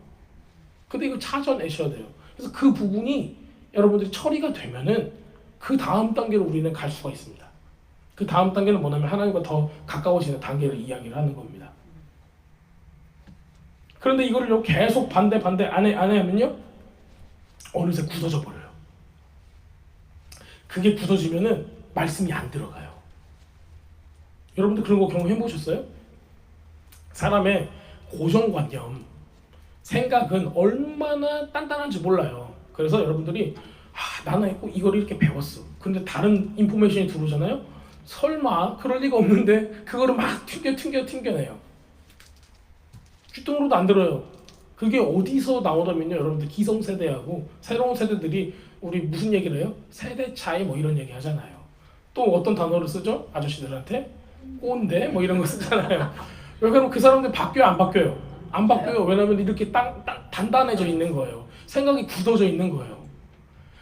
근데 이걸 찾아내셔야 돼요. 그래서 그 부분이 여러분들이 처리가 되면은 그 다음 단계로 우리는 갈 수가 있습니다. 그 다음 단계는 뭐냐면 하나님과 더 가까워지는 단계를 이야기를 하는 겁니다. 그런데 이거를 계속 반대 안 하면요 어느새 굳어져 버려요. 그게 굳어지면은 말씀이 안 들어가요. 여러분들 그런 거 경험해 보셨어요? 사람의 고정관념, 생각은 얼마나 단단한지 몰라요. 그래서 여러분들이 나는 이걸 이렇게 배웠어. 근데 다른 인포메이션이 들어오잖아요. 설마 그럴 리가 없는데 그거를 막 튕겨내요. 귓등으로도 안 들어요. 그게 어디서 나오냐면요, 여러분들 기성세대하고 새로운 세대들이 우리 무슨 얘기를 해요? 세대 차이 뭐 이런 얘기 하잖아요. 또 어떤 단어를 쓰죠? 아저씨들한테 꼰대 뭐 이런 거 쓰잖아요. 왜 그러면 그 사람들 바뀌어요, 안 바뀌어요? 안 바뀌어요. 왜냐면 이렇게 단단해져 있는 거예요. 생각이 굳어져 있는 거예요.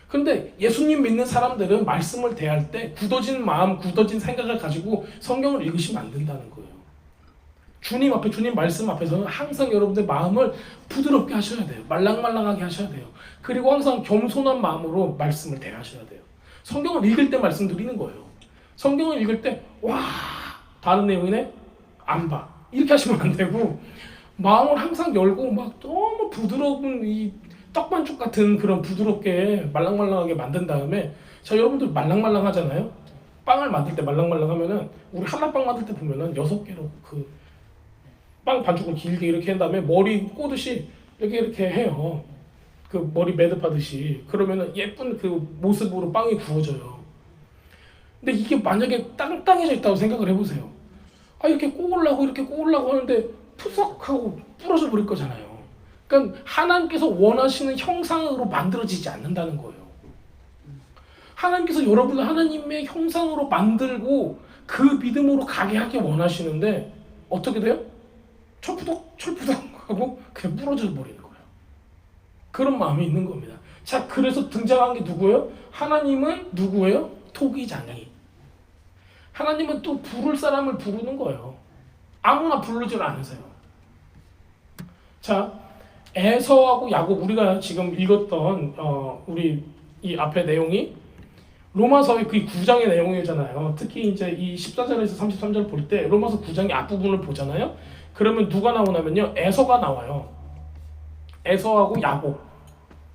근데 예수님 믿는 사람들은 말씀을 대할 때 굳어진 마음, 굳어진 생각을 가지고 성경을 읽으시면 안 된다는 거예요. 주님 앞에, 주님 말씀 앞에서는 항상 여러분들 마음을 부드럽게 하셔야 돼요. 말랑말랑하게 하셔야 돼요. 그리고 항상 겸손한 마음으로 말씀을 대하셔야 돼요. 성경을 읽을 때 말씀드리는 거예요. 성경을 읽을 때 와, 다른 내용이네? 안 봐. 이렇게 하시면 안 되고 마음을 항상 열고 막 너무 부드러운 이 떡반죽 같은 그런 부드럽게 말랑말랑하게 만든 다음에, 자, 여러분들 말랑말랑 하잖아요. 빵을 만들 때 말랑말랑 하면은 우리 한라빵 만들 때 보면은 6개로 그 빵 반죽을 길게 이렇게 한 다음에 머리 꼬듯이 이렇게 해요. 그 머리 매듭하듯이. 그러면은 예쁜 그 모습으로 빵이 구워져요. 근데 이게 만약에 땅땅해져 있다고 생각을 해보세요. 아, 이렇게 꼬으려고 하는데 푸석 하고 부러져 버릴 거잖아요. 그러니까 하나님께서 원하시는 형상으로 만들어지지 않는다는 거예요. 하나님께서 여러분을 하나님의 형상으로 만들고 그 믿음으로 가게 하기 원하시는데 어떻게 돼요? 철푸덕 하고 그냥 부러져 버리는 거예요. 그런 마음이 있는 겁니다. 자, 그래서 등장한 게 누구예요? 하나님은 누구예요? 토기장이. 하나님은 또 부를 사람을 부르는 거예요. 아무나 부르질 않으세요. 자, 에서하고 야곱, 우리가 지금 읽었던 우리 이 앞에 내용이 로마서의 그 9장의 내용이잖아요. 특히 이제 이 14절에서 33절 볼 때 로마서 9장의 앞부분을 보잖아요. 그러면 누가 나오냐면요, 에서가 나와요. 에서하고 야곱.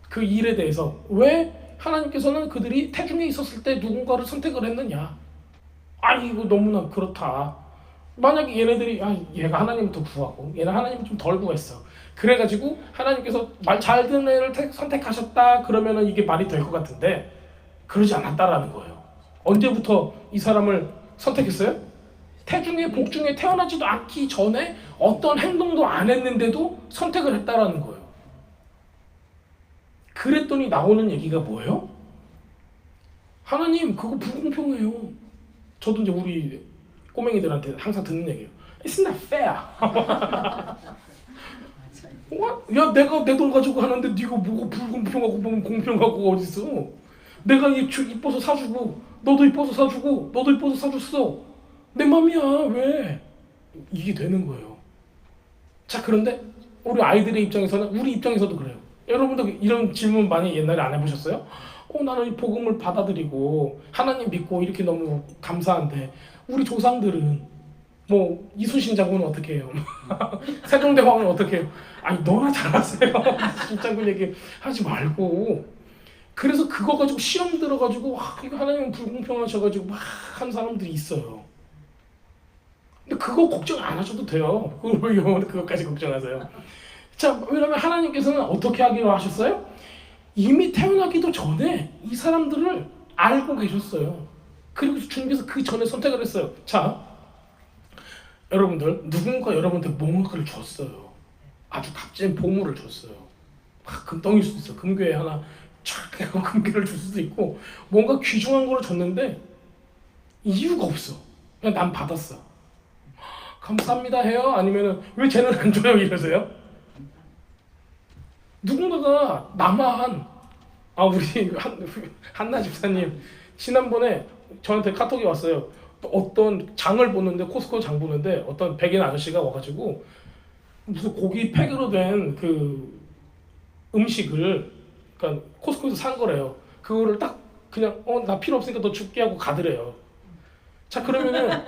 그 일에 대해서 왜 하나님께서는 그들이 태중에 있었을 때 누군가를 선택을 했느냐. 아, 이거 너무나 그렇다. 만약에 얘네들이 얘가 하나님을 더 구하고 얘는 하나님을 좀 덜 구했어. 그래가지고 하나님께서 말 잘 듣는 애를 선택하셨다 그러면은 이게 말이 될 것 같은데 그러지 않았다라는 거예요. 언제부터 이 사람을 선택했어요? 태중에 복중에 태어나지도 않기 전에 어떤 행동도 안 했는데도 선택을 했다라는 거예요. 그랬더니 나오는 얘기가 뭐예요? 하나님, 그거 불공평해요. 저도 이제 우리 꼬맹이들한테 항상 듣는 얘기예요. It's not fair. 야, 내가 내 돈 가지고 하는데 네가 뭐가 불공평하고 뭐 공평하고 어딨어? 내가 이뻐서 사주고 너도 이뻐서 사주고 너도 이뻐서 사줬어. 내 맘이야. 왜? 이게 되는 거예요. 자, 그런데 우리 아이들의 입장에서는, 우리 입장에서도 그래요. 여러분도 이런 질문 많이 옛날에 안 해보셨어요? 나는 이 복음을 받아들이고 하나님 믿고 이렇게 너무 감사한데 우리 조상들은 뭐 이순신 장군은 어떻게 해요? 세종대왕은 어떻게 해요? 아니, 너나 잘하세요. 이순신 장군 얘기 하지 말고. 그래서 그거 가지고 시험 들어가지고 이거 하나님은 불공평하셔가지고 막 한 사람들이 있어요. 근데 그거 걱정 안 하셔도 돼요. 그걸 왜 그것까지 걱정하세요? 자, 왜냐면 하나님께서는 어떻게 하기로 하셨어요? 이미 태어나기도 전에 이 사람들을 알고 계셨어요. 그리고 주님께서 그 전에 선택을 했어요. 자, 여러분들, 누군가 여러분한테 뭔가를 줬어요. 아주 값진 보물을 줬어요. 금덩이일 수도 있어요. 금괴 하나 촥 해서 금괴를 줄 수도 있고, 뭔가 귀중한 걸 줬는데 이유가 없어. 그냥 난 받았어. 감사합니다 해요? 아니면은 왜 쟤는 안 줘요? 이러세요? 누군가가 나만, 우리 한나 집사님 지난번에 저한테 카톡이 왔어요. 어떤 장을 보는데, 코스코 장 보는데 어떤 백인 아저씨가 와가지고 무슨 고기 팩으로 된 그 음식을, 그러니까 코스코에서 산 거래요. 그거를 딱 그냥 나 필요 없으니까 너 줄게 하고 가더래요. 자, 그러면은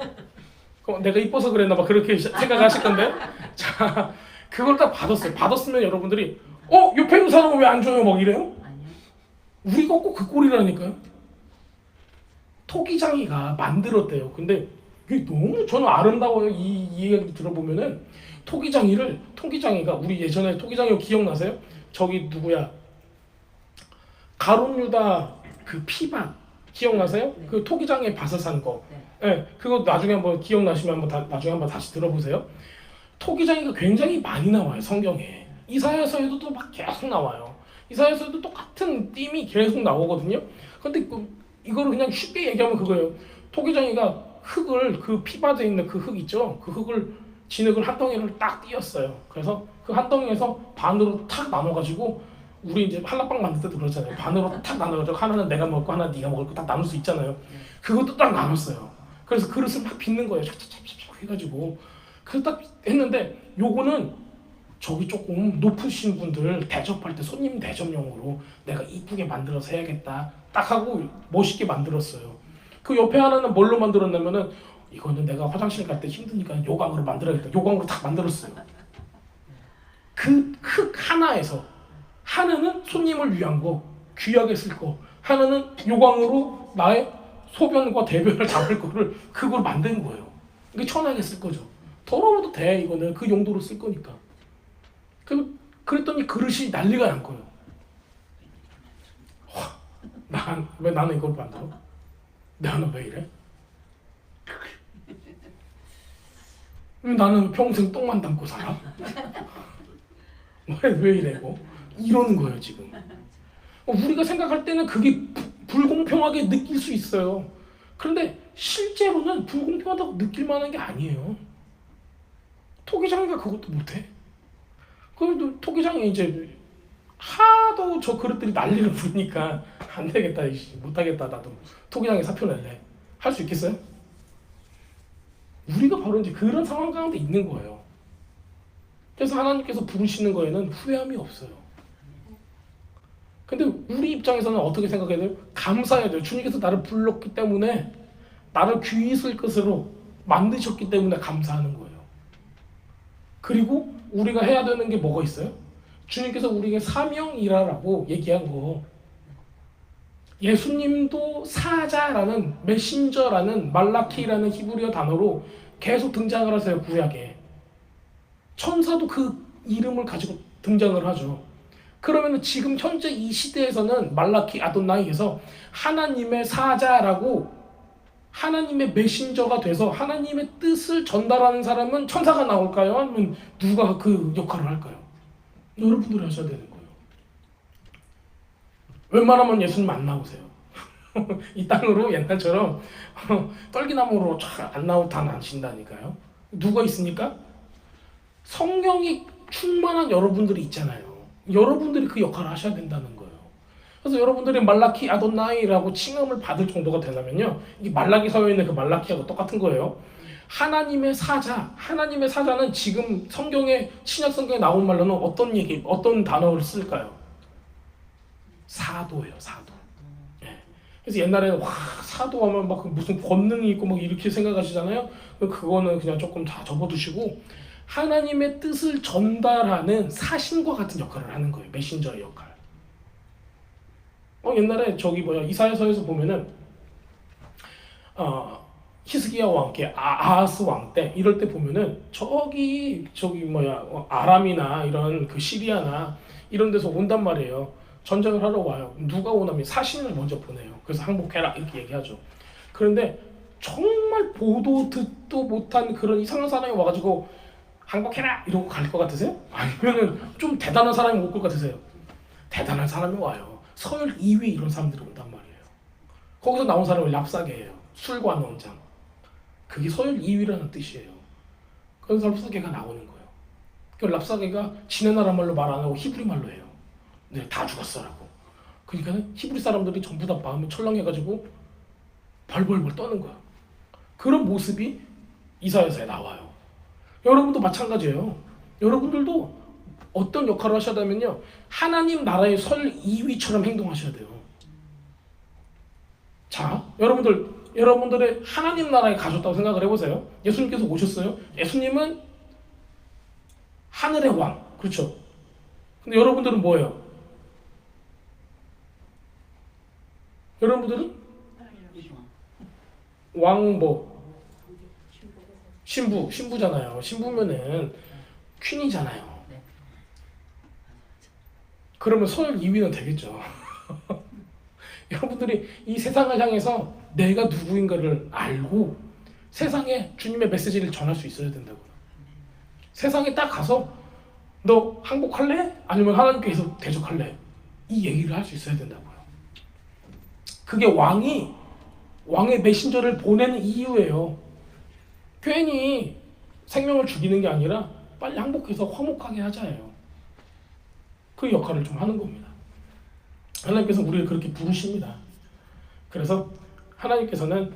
내가 이뻐서 그랬나 봐 그렇게 생각하실 건데, 자, 그걸 딱 받았어요. 받았으면 여러분들이 옆에 있는 사람은 왜 안 줘요? 막 이래요? 우리가 꼭 그 꼴이라니까요. 토기장이가 만들었대요. 근데 이게 너무 저는 아름다워요. 이 이야기 들어보면은 토기장이가 우리 예전에 토기장이 기억나세요? 저기 누구야? 가룟 유다 그 피밭 기억나세요? 네. 그 토기장에 밭을 산 거. 네. 네, 그거 나중에 한번 기억나시면 나중에 한번 다시 들어보세요. 토기장이가 굉장히 많이 나와요, 성경에. 이사야서에도 또 막 계속 나와요. 이사야서에도 똑같은 띠이 계속 나오거든요. 근데 이거를 그냥 쉽게 얘기하면 그거예요. 토기장이가 흙을 그 피바져 있는 그 흙 있죠. 그 흙을 진흙을 한 덩이를 딱 띄었어요. 그래서 그 한 덩이에서 반으로 탁 나눠가지고 우리 이제 한라빵 만들 때도 그렇잖아요. 반으로 탁 나눠가지고 하나는 내가 먹을 거, 하나 네가 먹을 거 딱 나눌 수 있잖아요. 그것도 딱 나눴어요. 그래서 그릇을 막 빚는 거예요. 찹찹찹찹 해가지고 그래서 딱 했는데 요거는 저기 조금 높으신 분들 대접할 때 손님 대접용으로 내가 이쁘게 만들어서 해야겠다 딱 하고 멋있게 만들었어요. 그 옆에 하나는 뭘로 만들었냐면은 이거는 내가 화장실 갈 때 힘드니까 요강으로 만들어야겠다. 요강으로 딱 만들었어요. 그 흙 하나에서 하나는 손님을 위한 거 귀하게 쓸 거, 하나는 요강으로 나의 소변과 대변을 잡을 거를 그걸 만든 거예요. 이게 천하게 쓸 거죠. 더러워도 돼. 이거는 그 용도로 쓸 거니까. 그랬더니 그릇이 난리가 난 거예요. 왜 나는 이걸 만들어? 나는 왜 이래? 나는 평생 똥만 담고 살아? 왜 이래고? 이러는 거예요 지금. 우리가 생각할 때는 그게 불공평하게 느낄 수 있어요. 그런데 실제로는 불공평하다고 느낄 만한 게 아니에요. 토기장이가 그것도 못해. 그래도 토기장이 이제 하도 저 그릇들이 난리를 부르니까 안 되겠다, 못하겠다, 나도 토기장에 사표 낼래. 할 수 있겠어요? 우리가 바로 이제 그런 상황 가운데 있는 거예요. 그래서 하나님께서 부르시는 거에는 후회함이 없어요. 근데 우리 입장에서는 어떻게 생각해야 돼요? 감사해야 돼요. 주님께서 나를 불렀기 때문에 나를 귀히 쓸 것으로 만드셨기 때문에 감사하는 거예요. 그리고 우리가 해야 되는 게 뭐가 있어요? 주님께서 우리에게 사명이라고 얘기한 거. 예수님도 사자라는 메신저라는 말라키라는 히브리어 단어로 계속 등장을 하세요. 구약에. 천사도 그 이름을 가지고 등장을 하죠. 그러면 지금 현재 이 시대에서는 말라키 아돈나이에서 하나님의 사자라고 하나님의 메신저가 돼서 하나님의 뜻을 전달하는 사람은 천사가 나올까요? 아니면 누가 그 역할을 할까요? 여러분들이 하셔야 되는 거예요. 웬만하면 예수님 안 나오세요. 이 땅으로 옛날처럼 떨기나무로 안 나오신다니까요. 누가 있습니까? 성령이 충만한 여러분들이 있잖아요. 여러분들이 그 역할을 하셔야 된다는 거예요. 그래서 여러분들이 말라키 아돈나이라고 칭함을 받을 정도가 되려면요, 이 말라기서에 있는 그 말라키하고 똑같은 거예요. 하나님의 사자, 하나님의 사자는 지금 성경에 신약 성경에 나온 말로는 어떤 단어를 쓸까요? 사도예요, 사도. 예. 그래서 옛날에는 와 사도하면 막 무슨 권능이 있고 막 이렇게 생각하시잖아요. 그거는 그냥 조금 다 접어두시고 하나님의 뜻을 전달하는 사신과 같은 역할을 하는 거예요. 메신저의 역할. 옛날에 이사야서에서 보면은 히스기야 왕, 아하스 왕 때 이럴 때 보면은 아람이나 이런 그 시리아나 이런 데서 온단 말이에요. 전쟁을 하러 와요. 누가 오냐면 사신을 먼저 보내요. 그래서 항복해라 이렇게 얘기하죠. 그런데 정말 보도 듣도 못한 그런 이상한 사람이 와가지고 항복해라 이러고 갈 것 같으세요? 아니면은 좀 대단한 사람이 올 것 같으세요? 대단한 사람이 와요. 서열 2위 이런 사람들이 온단 말이에요. 거기서 나온 사람이 랍사게예요. 술과 농장. 그게 서열 2위라는 뜻이에요. 그래서 랍사게가 나오는 거예요. 그 랍사게가 지네 나라 말로 말 안 하고 히브리 말로 해요. 네, 다 죽었어라고. 그러니까 히브리 사람들이 전부 다 마음이 철렁해가지고 벌벌벌 떠는 거야. 그런 모습이 이사야서에 나와요. 여러분도 마찬가지예요. 여러분들도 어떤 역할을 하셔야 되면요, 하나님 나라의 설 2위처럼 행동하셔야 돼요. 자, 여러분들의 하나님 나라에 가셨다고 생각을 해보세요. 예수님께서 오셨어요. 예수님은 하늘의 왕, 그렇죠? 근데 여러분들은 뭐예요? 여러분들은 왕 신부잖아요. 신부면은 퀸이잖아요. 그러면 서열 2위는 되겠죠. 여러분들이 이 세상을 향해서 내가 누구인가를 알고 세상에 주님의 메시지를 전할 수 있어야 된다고요. 세상에 딱 가서 너 항복할래? 아니면 하나님께서 대적할래? 이 얘기를 할 수 있어야 된다고요. 그게 왕의 메신저를 보내는 이유예요. 괜히 생명을 죽이는 게 아니라 빨리 항복해서 화목하게 하자예요. 그 역할을 좀 하는 겁니다. 하나님께서 우리를 그렇게 부르십니다. 그래서 하나님께서는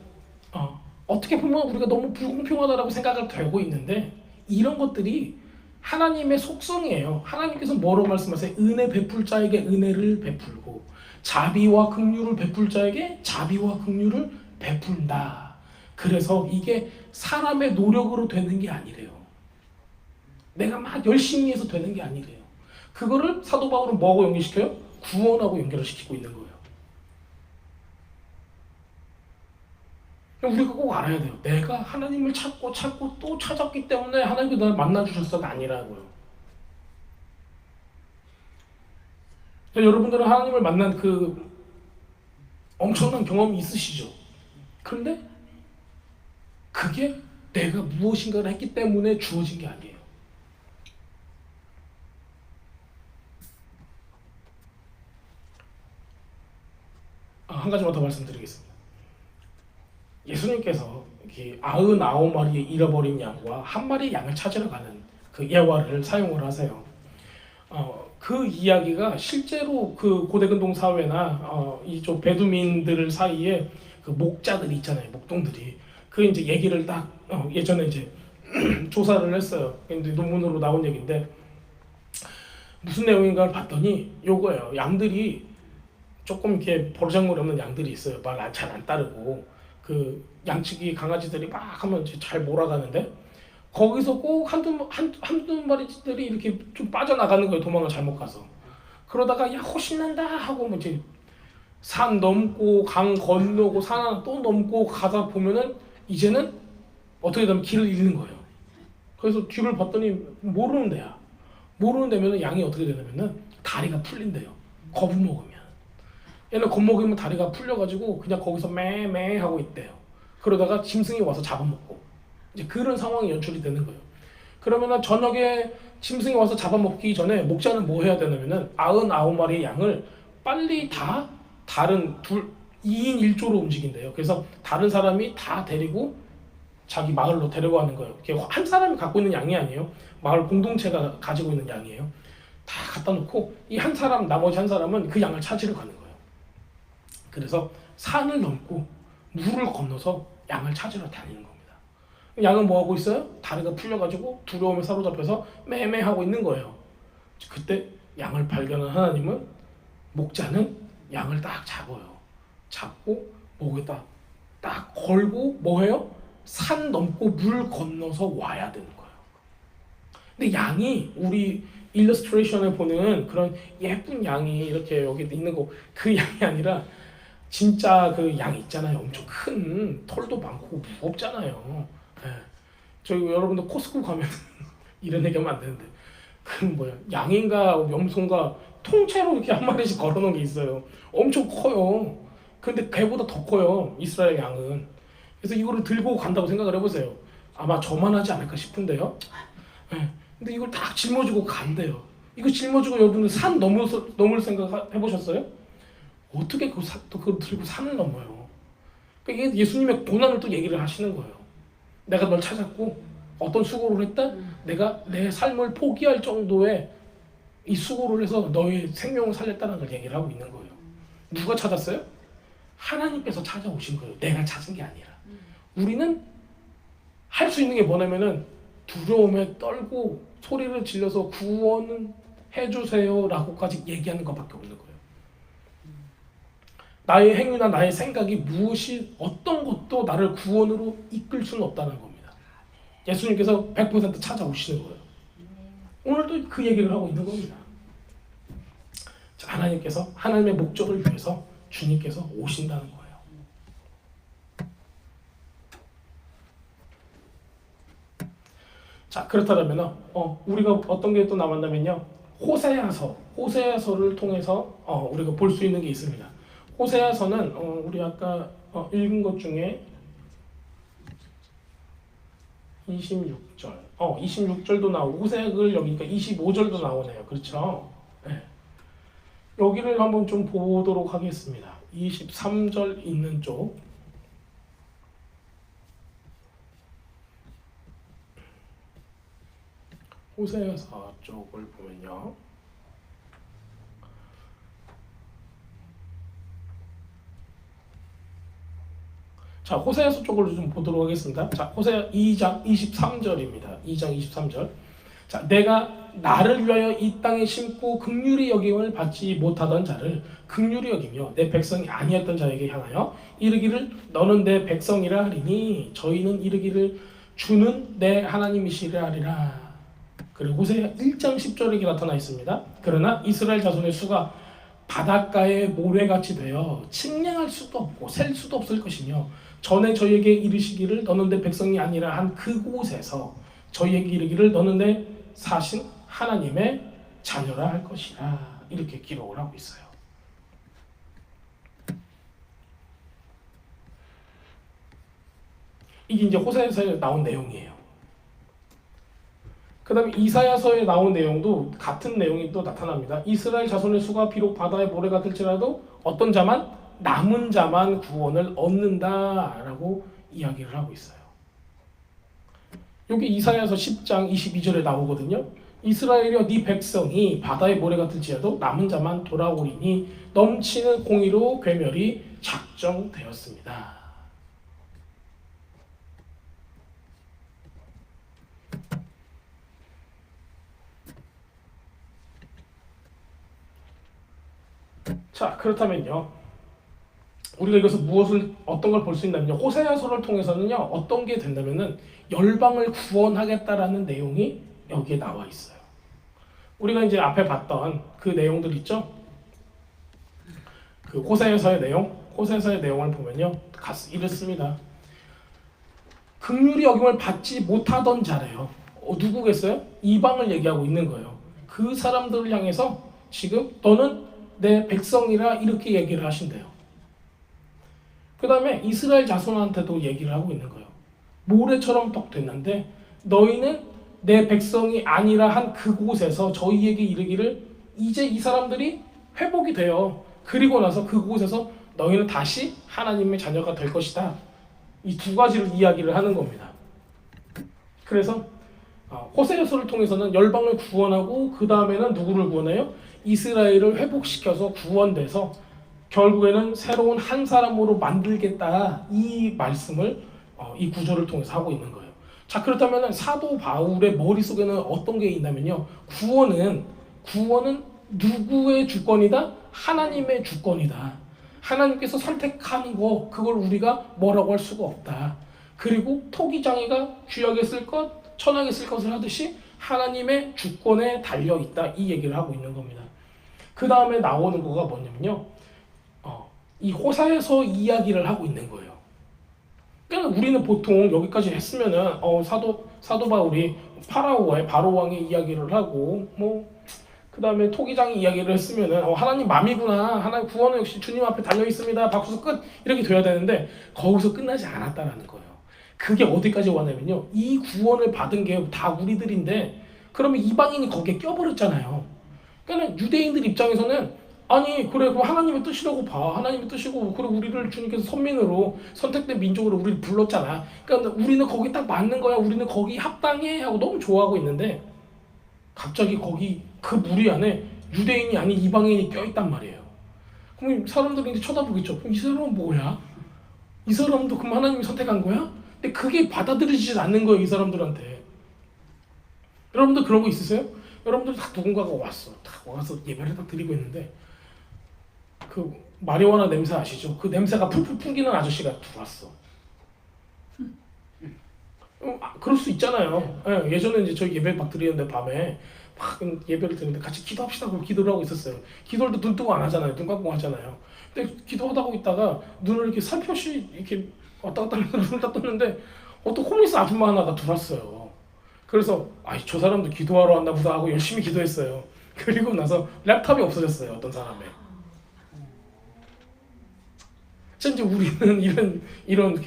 어떻게 보면 우리가 너무 불공평하다고 생각을 되고 있는데 이런 것들이 하나님의 속성이에요. 하나님께서 뭐라고 말씀하세요? 은혜 베풀 자에게 은혜를 베풀고 자비와 긍휼을 베풀 자에게 자비와 긍휼을 베푼다. 그래서 이게 사람의 노력으로 되는 게 아니래요. 내가 막 열심히 해서 되는 게 아니래요. 그거를 사도 바울은 뭐하고 연결시켜요? 구원하고 연결을 시키고 있는 거예요. 우리가 꼭 알아야 돼요. 내가 하나님을 찾고 또 찾았기 때문에 하나님께서 나를 만나주셨어가 아니라고요. 여러분들은 하나님을 만난 그 엄청난 경험이 있으시죠? 그런데 그게 내가 무엇인가를 했기 때문에 주어진 게 아니에요. 한 가지만 더 말씀드리겠습니다. 예수님께서 99마리의 잃어버린 양과 한 마리의 양을 찾으러 가는 그 예화를 사용을 하세요. 그 이야기가 실제로 그 고대근동 사회나 이쪽 베두민들 사이에 그 목자들이 있잖아요, 목동들이 그 이제 얘기를 딱 예전에 이제 조사를 했어요. 근데 논문으로 나온 얘기인데 무슨 내용인가를 봤더니 요거예요. 양들이 조금 이렇게 버르장머리 없는 양들이 있어요. 말 잘 안 따르고 그 양치기 강아지들이 막 하면 잘 몰아가는데 거기서 꼭 한두 마리들이 이렇게 좀 빠져나가는 거예요. 도망을 잘못 가서. 그러다가 야 호신난다 하고 뭐 이제 산 넘고 강 건너고 산 하나 또 넘고 가다 보면은 이제는 어떻게 되면 길을 잃는 거예요. 그래서 뒤를 봤더니 모르는 데야. 모르는 데면은 양이 어떻게 되냐면은 다리가 풀린대요. 겁을 먹으면. 얘는 겁먹으면 다리가 풀려가지고 그냥 거기서 매매 하고 있대요. 그러다가 짐승이 와서 잡아먹고 이제 그런 상황이 연출이 되는 거예요. 그러면은 저녁에 짐승이 와서 잡아먹기 전에 목자는 뭐 해야 되냐면은 99마리의 양을 빨리 다 다른 2인 1조로 움직인대요. 그래서 다른 사람이 다 데리고 자기 마을로 데려가는 거예요. 한 사람이 갖고 있는 양이 아니에요. 마을 공동체가 가지고 있는 양이에요. 다 갖다 놓고 이 한 사람, 나머지 한 사람은 그 양을 찾으러 가는 거예요. 그래서 산을 넘고 물을 건너서 양을 찾으러 다니는 겁니다. 양은 뭐 하고 있어요? 다리가 풀려가지고 두려움에 사로잡혀서 매매하고 있는 거예요. 그때 양을 발견한 하나님은 목자는 양을 딱 잡아요. 잡고 목에다 딱 걸고 뭐 해요? 산 넘고 물 건너서 와야 되는 거예요. 근데 양이 우리 일러스트레이션에 보는 그런 예쁜 양이 이렇게 여기 있는 거 그 양이 아니라 진짜 그 양 있잖아요. 엄청 큰 털도 많고 무겁잖아요. 네. 저희 여러분들 코스코 가면 이런 얘기하면 안 되는데 그 뭐야 양인가 염소인가 통째로 이렇게 한 마리씩 걸어놓은 게 있어요. 엄청 커요. 근데 개보다 더 커요. 이스라엘 양은. 그래서 이거를 들고 간다고 생각을 해보세요. 아마 저만하지 않을까 싶은데요. 네. 근데 이걸 딱 짊어지고 간대요. 이거 짊어지고 여러분들 산 넘을 생각 해보셨어요? 어떻게 그걸 들고 산을 넘어요? 그러니까 이게 예수님의 고난을 또 얘기를 하시는 거예요. 내가 널 찾았고 어떤 수고를 했다? 내가 내 삶을 포기할 정도의 이 수고를 해서 너의 생명을 살렸다는 걸 얘기를 하고 있는 거예요. 누가 찾았어요? 하나님께서 찾아오신 거예요. 내가 찾은 게 아니라. 우리는 할 수 있는 게 뭐냐면은 두려움에 떨고 소리를 질러서 구원은 해주세요 라고까지 얘기하는 것밖에 없는 거예요. 나의 행위나 나의 생각이 무엇이 어떤 것도 나를 구원으로 이끌 수는 없다는 겁니다. 예수님께서 100% 찾아오시는 거예요. 오늘도 그 얘기를 하고 있는 겁니다. 자, 하나님께서 하나님의 목적을 위해서 주님께서 오신다는 거예요. 자, 그렇다면 우리가 어떤 게 또 남았냐면요. 호세아서를 통해서 우리가 볼 수 있는 게 있습니다. 호세아서는 우리 아까 읽은 것 중에 26절 26절도 나오고 호세아를 여기니까 25절도 나오네요. 그렇죠? 네. 여기를 한번 좀 보도록 하겠습니다. 23절 있는 쪽. 호세아서 쪽을 보면요. 자, 호세아서 쪽을 좀 보도록 하겠습니다. 자, 호세아 2장 23절입니다. 2장 23절. 자, 내가 나를 위하여 이 땅에 심고 긍휼히 여김을 받지 못하던 자를 긍휼히 여기며 내 백성이 아니었던 자에게 향하여 이르기를 너는 내 백성이라 하리니 저희는 이르기를 주는 내 하나님이시라 하리라. 그리고 호세아 1장 10절에 이렇게 나타나 있습니다. 그러나 이스라엘 자손의 수가 바닷가의 모래같이 되어 측량할 수도 없고 셀 수도 없을 것이며 전에 저희에게 이르시기를 너는 내 백성이 아니라 한 그곳에서 저희에게 이르기를 너는 내 사신 하나님의 자녀라 할 것이라. 이렇게 기록을 하고 있어요. 이게 이제 호세아서에 나온 내용이에요. 그 다음에 이사야서에 나온 내용도 같은 내용이 또 나타납니다. 이스라엘 자손의 수가 비록 바다의 모래가 될지라도 어떤 자만 남은 자만 구원을 얻는다라고 이야기를 하고 있어요. 여기 이사야서 10장 22절에 나오거든요. 이스라엘이여 네 백성이 바다의 모래가 될지라도 남은 자만 돌아오리니 넘치는 공의로 괴멸이 작정되었습니다. 자, 그렇다면요. 우리가 이것을 어떤 걸 볼 수 있냐면요. 호세아서를 통해서는요. 어떤 게 된다면은 열방을 구원하겠다라는 내용이 여기에 나와 있어요. 우리가 이제 앞에 봤던 그 내용들 있죠? 그 호세아서의 내용을 보면요. 이렇습니다. 긍휼히 여김을 받지 못하던 자래요. 누구겠어요? 이방을 얘기하고 있는 거예요. 그 사람들을 향해서 지금 너는 내 백성이라 이렇게 얘기를 하신대요. 그 다음에 이스라엘 자손한테도 얘기를 하고 있는 거예요. 모래처럼 떡 됐는데 너희는 내 백성이 아니라 한 그곳에서 저희에게 이르기를 이제 이 사람들이 회복이 돼요. 그리고 나서 그곳에서 너희는 다시 하나님의 자녀가 될 것이다. 이 두 가지를 이야기를 하는 겁니다. 그래서 호세아서를 통해서는 열방을 구원하고 그 다음에는 누구를 구원해요? 이스라엘을 회복시켜서 구원돼서 결국에는 새로운 한 사람으로 만들겠다. 이 말씀을 이 구절을 통해서 하고 있는 거예요. 자, 그렇다면 사도 바울의 머릿속에는 어떤 게 있냐면요. 구원은 누구의 주권이다? 하나님의 주권이다. 하나님께서 선택하는 거 그걸 우리가 뭐라고 할 수가 없다. 그리고 토기장이가 귀하게 쓸 것, 천하게 쓸 것을 하듯이 하나님의 주권에 달려있다. 이 얘기를 하고 있는 겁니다. 그 다음에 나오는 거가 뭐냐면요. 이 호사에서 이야기를 하고 있는 거예요. 그러니까 우리는 보통 여기까지 했으면은 사도 바울이 파라오의 바로 왕의 이야기를 하고 그 다음에 토기장의 이야기를 했으면은 하나님 맘이구나. 하나님 구원은 역시 주님 앞에 달려 있습니다. 박수 끝 이렇게 돼야 되는데 거기서 끝나지 않았다라는 거예요. 그게 어디까지 왔냐면요. 이 구원을 받은 게 다 우리들인데 그러면 이방인이 거기에 껴버렸잖아요. 그러니까 유대인들 입장에서는 아니 그래 그럼 하나님의 뜻이라고 봐. 하나님의 뜻이고 그래 우리를 주님께서 선민으로 선택된 민족으로 우리를 불렀잖아. 그러니까 우리는 거기 딱 맞는 거야. 우리는 거기 합당해 하고 너무 좋아하고 있는데 갑자기 거기 그 무리 안에 유대인이 아닌 이방인이 껴있단 말이에요. 그럼 사람들이 이제 쳐다보겠죠. 그럼 이 사람은 뭐야? 이 사람도 그럼 하나님이 선택한 거야? 근데 그게 받아들이지 않는 거예요. 이 사람들한테. 여러분들 그런 거 있으세요? 여러분들 다 누군가가 왔어. 딱 와서 예배를 딱 드리고 있는데 그 마리화나 냄새 아시죠? 그 냄새가 풀풀 풍기는 아저씨가 들어왔어. 그럴 수 있잖아요. 예전에 이제 저희 예배 막 드리는데 밤에 막 예배를 드리는데 같이 기도합시다 그러고 기도를 하고 있었어요. 기도할 때 눈 뜨고 안 하잖아요. 눈 감고 하잖아요. 근데 기도하다 있다가 눈을 이렇게 살펴시 이렇게 왔다 갔다 하면서 눈을 딱 떴는데 어떤 호meless 아줌마 하나가 들어왔어요. 그래서 저 사람도 기도하러 왔나 보다 하고 열심히 기도했어요. 그리고 나서 랩탑이 없어졌어요. 어떤 사람의. 이제 우리는 이런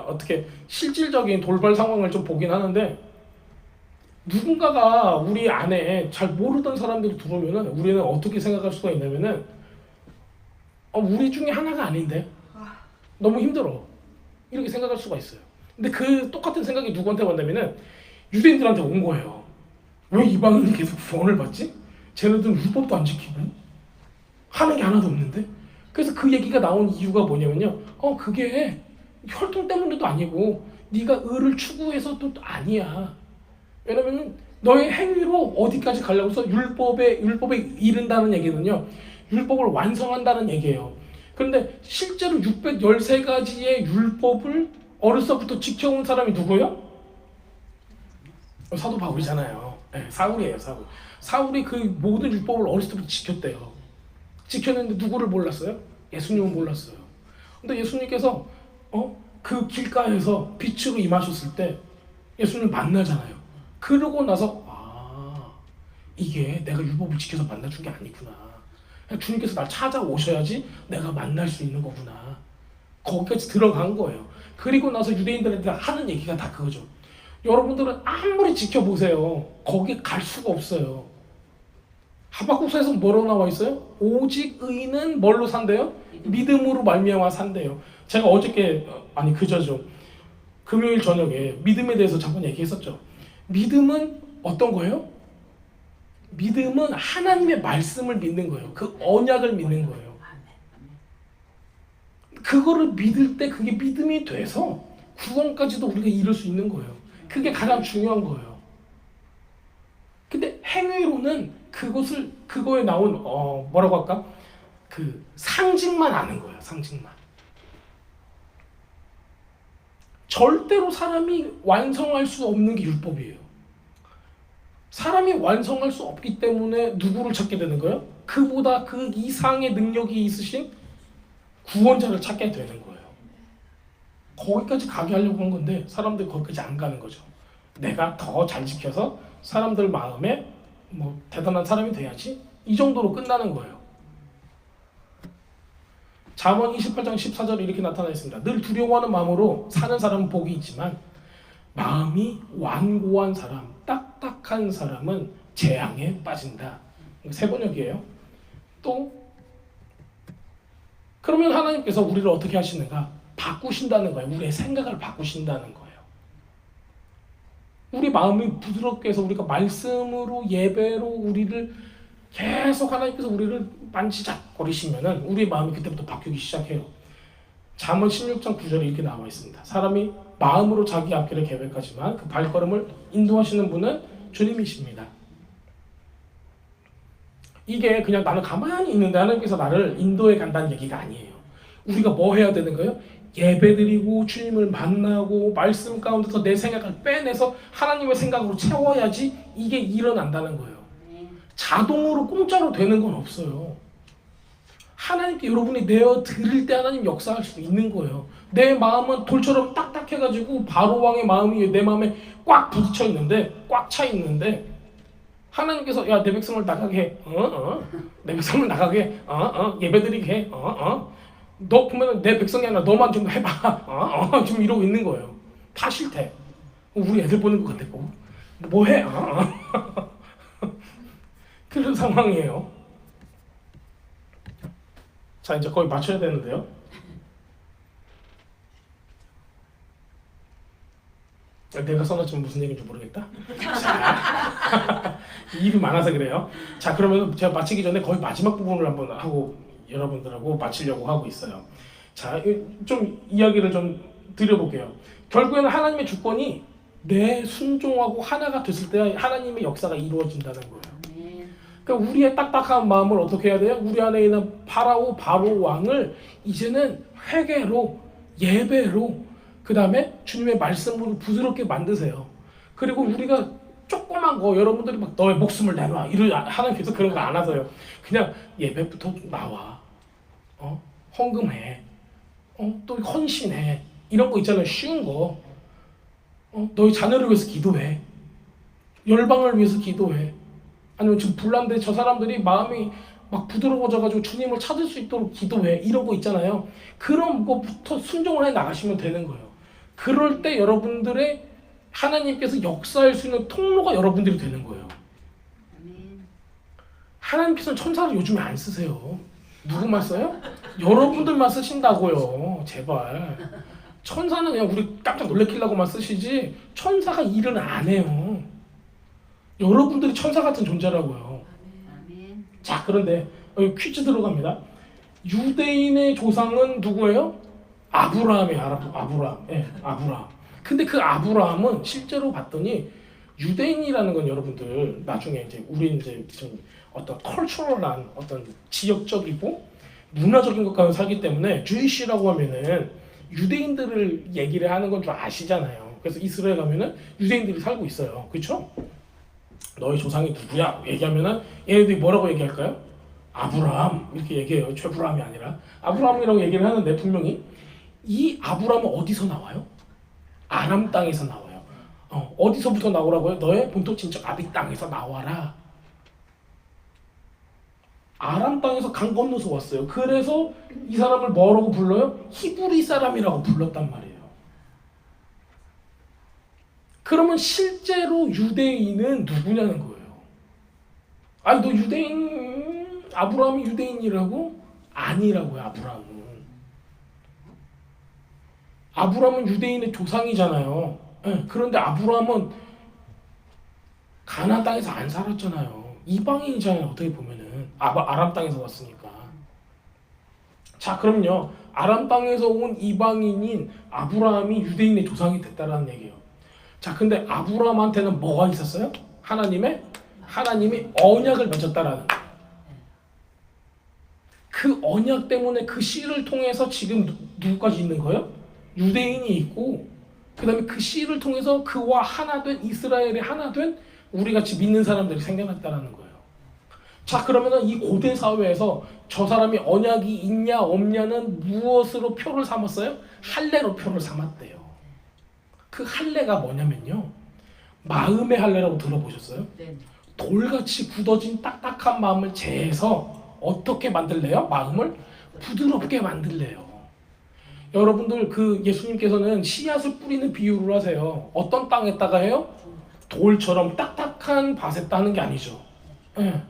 어떻게 실질적인 돌발 상황을 좀 보긴 하는데 누군가가 우리 안에 잘 모르던 사람들이 들어오면은 우리는 어떻게 생각할 수가 있냐면은 우리 중에 하나가 아닌데 너무 힘들어 이렇게 생각할 수가 있어요. 근데 그 똑같은 생각이 누구한테 왔냐면은 유대인들한테 온 거예요. 왜 이방인이 계속 구원을 받지? 쟤네들은 율법도 안 지키고 하는 게 하나도 없는데? 그래서 그 얘기가 나온 이유가 뭐냐면요. 그게 혈통 때문에도 아니고 네가 의를 추구해서도 아니야. 왜냐면 너의 행위로 어디까지 가려고 해서 율법에 이른다는 얘기는요. 율법을 완성한다는 얘기예요. 그런데 실제로 613가지의 율법을 어려서부터 지켜온 사람이 누구예요? 사도 바울이잖아요. 네, 사울이에요, 사울. 사울이 그 모든 율법을 어렸을 때부터 지켰대요. 지켰는데 누구를 몰랐어요? 예수님은 몰랐어요. 근데 예수님께서 그 길가에서 빛으로 임하셨을 때 예수님을 만나잖아요. 그러고 나서 이게 내가 율법을 지켜서 만나준 게 아니구나. 주님께서 날 찾아오셔야지 내가 만날 수 있는 거구나. 거기까지 들어간 거예요. 그리고 나서 유대인들한테 하는 얘기가 다 그거죠. 여러분들은 아무리 지켜보세요. 거기 갈 수가 없어요. 하박국서에서 뭐로 나와 있어요? 오직 의인은 뭘로 산대요? 믿음으로 말미암아 산대요. 제가 어저께 그저죠. 금요일 저녁에 믿음에 대해서 잠깐 얘기했었죠. 믿음은 어떤 거예요? 믿음은 하나님의 말씀을 믿는 거예요. 그 언약을 믿는 거예요. 그거를 믿을 때 그게 믿음이 돼서 구원까지도 우리가 이룰 수 있는 거예요. 그게 가장 중요한 거예요. 근데 행위로는 그거에 나온 뭐라고 할까? 그 상징만 아는 거예요. 상징만. 절대로 사람이 완성할 수 없는 게 율법이에요. 사람이 완성할 수 없기 때문에 누구를 찾게 되는 거예요? 그보다 그 이상의 능력이 있으신 구원자를 찾게 되는 거예요. 거기까지 가게 하려고 한 건데 사람들이 거기까지 안 가는 거죠. 내가 더 잘 지켜서 사람들 마음에 대단한 사람이 돼야지 이 정도로 끝나는 거예요. 잠언 28장 14절에 이렇게 나타나 있습니다. 늘 두려워하는 마음으로 사는 사람은 복이 있지만 마음이 완고한 사람, 딱딱한 사람은 재앙에 빠진다. 세 번역이에요. 또 그러면 하나님께서 우리를 어떻게 하시는가? 바꾸신다는 거예요. 우리의 생각을 바꾸신다는 거예요. 우리 마음이 부드럽게 해서 우리가 말씀으로 예배로 우리를 계속 하나님께서 우리를 만지작거리시면은 우리의 마음이 그때부터 바뀌기 시작해요. 잠언 16장 9절에 이렇게 나와 있습니다. 사람이 마음으로 자기 앞길을 계획하지만 그 발걸음을 인도하시는 분은 주님이십니다. 이게 그냥 나는 가만히 있는데 하나님께서 나를 인도해 간다는 얘기가 아니에요. 우리가 뭐 해야 되는 거예요? 예배드리고 주님을 만나고 말씀 가운데서 내 생각을 빼내서 하나님의 생각으로 채워야지 이게 일어난다는 거예요. 자동으로 공짜로 되는 건 없어요. 하나님께 여러분이 내어 드릴 때 하나님 역사할 수 있는 거예요. 내 마음은 돌처럼 딱딱해가지고 바로왕의 마음이 내 마음에 꽉 부딪혀 있는데, 꽉 차 있는데 하나님께서 야, 내 백성을 나가게 해. 내 백성을 나가게 해. 예배드리게 해. 너 보면 내 백성이 아니라 너만 좀 해봐. 좀 이러고 있는 거예요. 다 싫대. 우리 애들 보는 것 같았고 뭐해? 그런 상황이에요. 자, 이제 거의 맞춰야 되는데요. 내가 써놨지만 무슨 얘기인지 모르겠다. 자, 입이 많아서 그래요. 자, 그러면 제가 마치기 전에 거의 마지막 부분을 한번 하고 여러분들하고 마치려고 하고 있어요. 자, 좀 이야기를 좀 드려볼게요. 결국에는 하나님의 주권이 내 순종하고 하나가 됐을 때 하나님의 역사가 이루어진다는 거예요. 그러니까 우리의 딱딱한 마음을 어떻게 해야 돼요? 우리 안에 있는 바로 왕을 이제는 회개로, 예배로, 그 다음에 주님의 말씀으로 부드럽게 만드세요. 그리고 우리가 조그만 거 여러분들이 막 너의 목숨을 내놔 하나님께서 그런 거 안 하세요. 그냥 예배부터 나와, 헌금해, 또 헌신해, 이런 거 있잖아요. 쉬운 거, 너희 자녀를 위해서 기도해, 열방을 위해서 기도해. 아니면 지금 불난데 저 사람들이 마음이 막 부드러워져가지고 주님을 찾을 수 있도록 기도해, 이런 거 있잖아요. 그런 거부터 순종을 해 나가시면 되는 거예요. 그럴 때 여러분들의 하나님께서 역사할 수 있는 통로가 여러분들이 되는 거예요. 아멘. 하나님께서는 천사를 요즘에 안 쓰세요. 누구만 써요? 여러분들만 쓰신다고요. 제발. 천사는 그냥 우리 깜짝 놀래키려고만 쓰시지 천사가 일은 안 해요. 여러분들이 천사 같은 존재라고요. 아멘. 자, 그런데 여기 퀴즈 들어갑니다. 유대인의 조상은 누구예요? 아브라함이에요. 아브라함. 예, 아브라함. 근데 그 아브라함은 실제로 봤더니 유대인이라는 건 여러분들 나중에 이제 우리 이제 좀 어떤 컬처럴한 어떤 지역적이고 문화적인 것과는 살기 때문에 주이시라고 하면은 유대인들을 얘기를 하는 건 좀 아시잖아요. 그래서 이스라엘 가면은 유대인들이 살고 있어요. 그렇죠? 너희 조상이 누구야? 얘기하면은 얘네들이 뭐라고 얘기할까요? 아브라함 이렇게 얘기해요. 최브라함이 아니라 아브라함이라고 얘기를 하는데 분명히 이 아브라함은 어디서 나와요? 아람 땅에서 나와요. 어디서부터 나오라고요? 너의 본토 친척 아비 땅에서 나와라. 아람 땅에서 강 건너서 왔어요. 그래서 이 사람을 뭐라고 불러요? 히브리 사람이라고 불렀단 말이에요. 그러면 실제로 유대인은 누구냐는 거예요. 아니 너 유대인 아브라함이 유대인이라고? 아니라고요. 아브라함은 유대인의 조상이잖아요. 네, 그런데 아브라함은 가나안 땅에서 안 살았잖아요. 이방인이잖아요. 어떻게 보면은 아람 땅에서 왔으니까. 자, 그럼요. 아람 땅에서 온 이방인인 아브라함이 유대인의 조상이 됐다라는 얘기예요. 자, 근데 아브라함한테는 뭐가 있었어요? 하나님이 언약을 맺었다라는 거예요. 그 언약 때문에 그 씨를 통해서 지금 누구까지 있는 거예요? 유대인이 있고, 그 다음에 그 씨를 통해서 그와 하나 된 이스라엘이 하나 된 우리 같이 믿는 사람들이 생겨났다라는 거예요. 자, 그러면은 이 고대 사회에서 저 사람이 언약이 있냐 없냐는 무엇으로 표를 삼았어요? 할례로 표를 삼았대요. 그 할례가 뭐냐면요, 마음의 할례라고 들어보셨어요? 네. 돌같이 굳어진 딱딱한 마음을 재서 어떻게 만들래요? 마음을 부드럽게 만들래요. 여러분들 그 예수님께서는 씨앗을 뿌리는 비유를 하세요. 어떤 땅에다가 해요? 돌처럼 딱딱한 밭에 따는 게 아니죠. 네.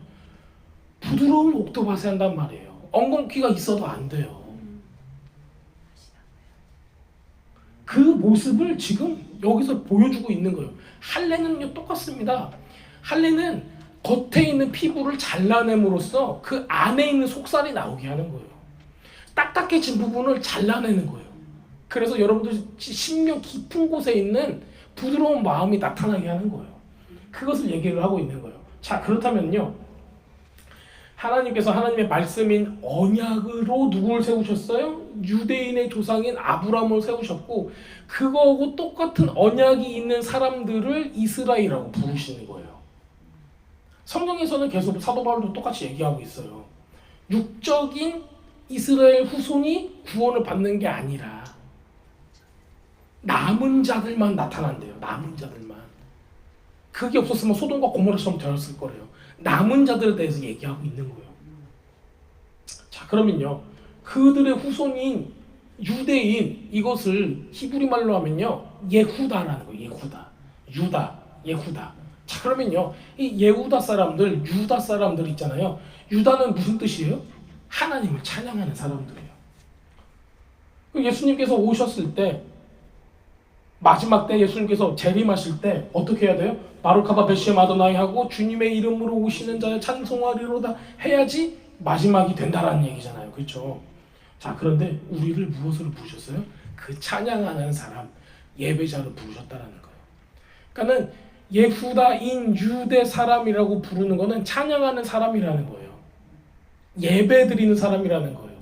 부드러운 옥토밭에 한단 말이에요. 엉겅퀴가 있어도 안 돼요. 그 모습을 지금 여기서 보여주고 있는 거예요. 할례는요 똑같습니다. 할례는 겉에 있는 피부를 잘라냄으로써 그 안에 있는 속살이 나오게 하는 거예요. 딱딱해진 부분을 잘라내는 거예요. 그래서 여러분들 심령 깊은 곳에 있는 부드러운 마음이 나타나게 하는 거예요. 그것을 얘기를 하고 있는 거예요. 자, 그렇다면요, 하나님께서 하나님의 말씀인 언약으로 누구를 세우셨어요? 유대인의 조상인 아브라함을 세우셨고, 그거하고 똑같은 언약이 있는 사람들을 이스라엘이라고 부르시는 거예요. 성경에서는 계속 사도 바울도 똑같이 얘기하고 있어요. 육적인 이스라엘 후손이 구원을 받는 게 아니라 남은 자들만 나타난대요. 남은 자들만. 그게 없었으면 소돔과 고모라처럼 되었을 거래요. 남은 자들에 대해서 얘기하고 있는 거예요. 자, 그러면요, 그들의 후손인 유대인, 이것을 히브리 말로 하면요 예후다라는 거예요. 예후다. 자, 그러면요, 이 예후다 사람들, 유다 사람들 있잖아요. 유다는 무슨 뜻이에요? 하나님을 찬양하는 사람들이에요. 예수님께서 오셨을 때, 마지막 때 예수님께서 재림하실 때 어떻게 해야 돼요? 바루카바 베시엠 아도나이 하고 주님의 이름으로 오시는 자여 찬송하리로다 해야지 마지막이 된다라는 얘기잖아요. 그렇죠? 자, 그런데 우리를 무엇으로 부르셨어요? 그 찬양하는 사람, 예배자로 부르셨다라는 거예요. 그러니까는 예후다인 유대 사람이라고 부르는 거는 찬양하는 사람이라는 거예요. 예배 드리는 사람이라는 거예요.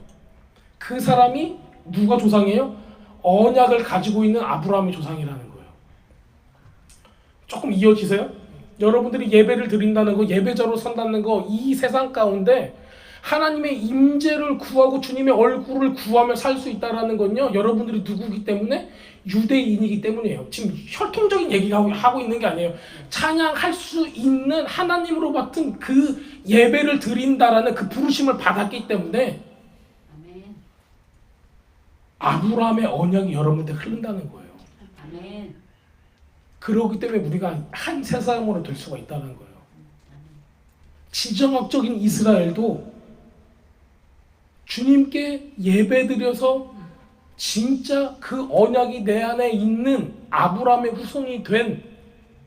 그 사람이 누가 조상이에요? 언약을 가지고 있는 아브라함의 조상이라는 거예요. 조금 이어지세요? 여러분들이 예배를 드린다는 거, 예배자로 선다는 거, 이 세상 가운데 하나님의 임재를 구하고 주님의 얼굴을 구하며 살 수 있다는 건요, 여러분들이 누구기 때문에? 유대인이기 때문이에요. 지금 혈통적인 얘기를 하고 있는 게 아니에요. 찬양할 수 있는 하나님으로 받은 그 예배를 드린다라는 그 부르심을 받았기 때문에 아멘. 아브라함의 언약이 여러분한테 흐른다는 거예요. 아멘. 그렇기 때문에 우리가 한 새 사람으로 될 수가 있다는 거예요. 지정학적인 이스라엘도 주님께 예배드려서 진짜 그 언약이 내 안에 있는 아브라함의 후손이 된,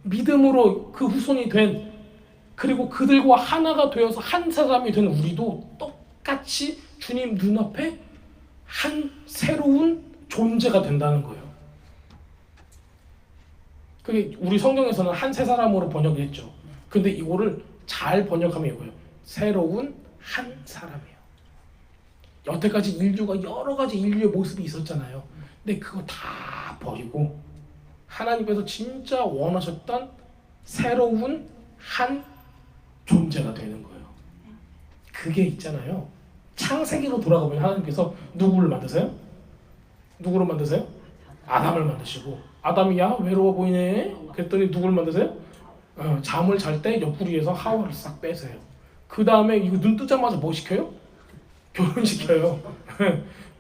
믿음으로 그 후손이 된, 그리고 그들과 하나가 되어서 한 사람이 된 우리도 똑같이 주님 눈앞에 한 새로운 존재가 된다는 거예요. 그게 우리 성경에서는 한 새 사람으로 번역했죠. 근데 이거를 잘 번역하면 이거예요. 새로운 한 사람이에요. 여태까지 인류가 여러 가지 인류의 모습이 있었잖아요. 근데 그거 다 버리고 하나님께서 진짜 원하셨던 새로운 한 존재가 되는 거예요. 그게 있잖아요. 창세기로 돌아가면 하나님께서 누구를 만드세요? 누구를 만드세요? 아담을 만드시고, 아담이 야 외로워 보이네 그랬더니 누구를 만드세요? 잠을 잘 때 옆구리에서 하와를 싹 빼세요. 그 다음에 이거 눈 뜨자마자 뭐 시켜요? 결혼시켜요.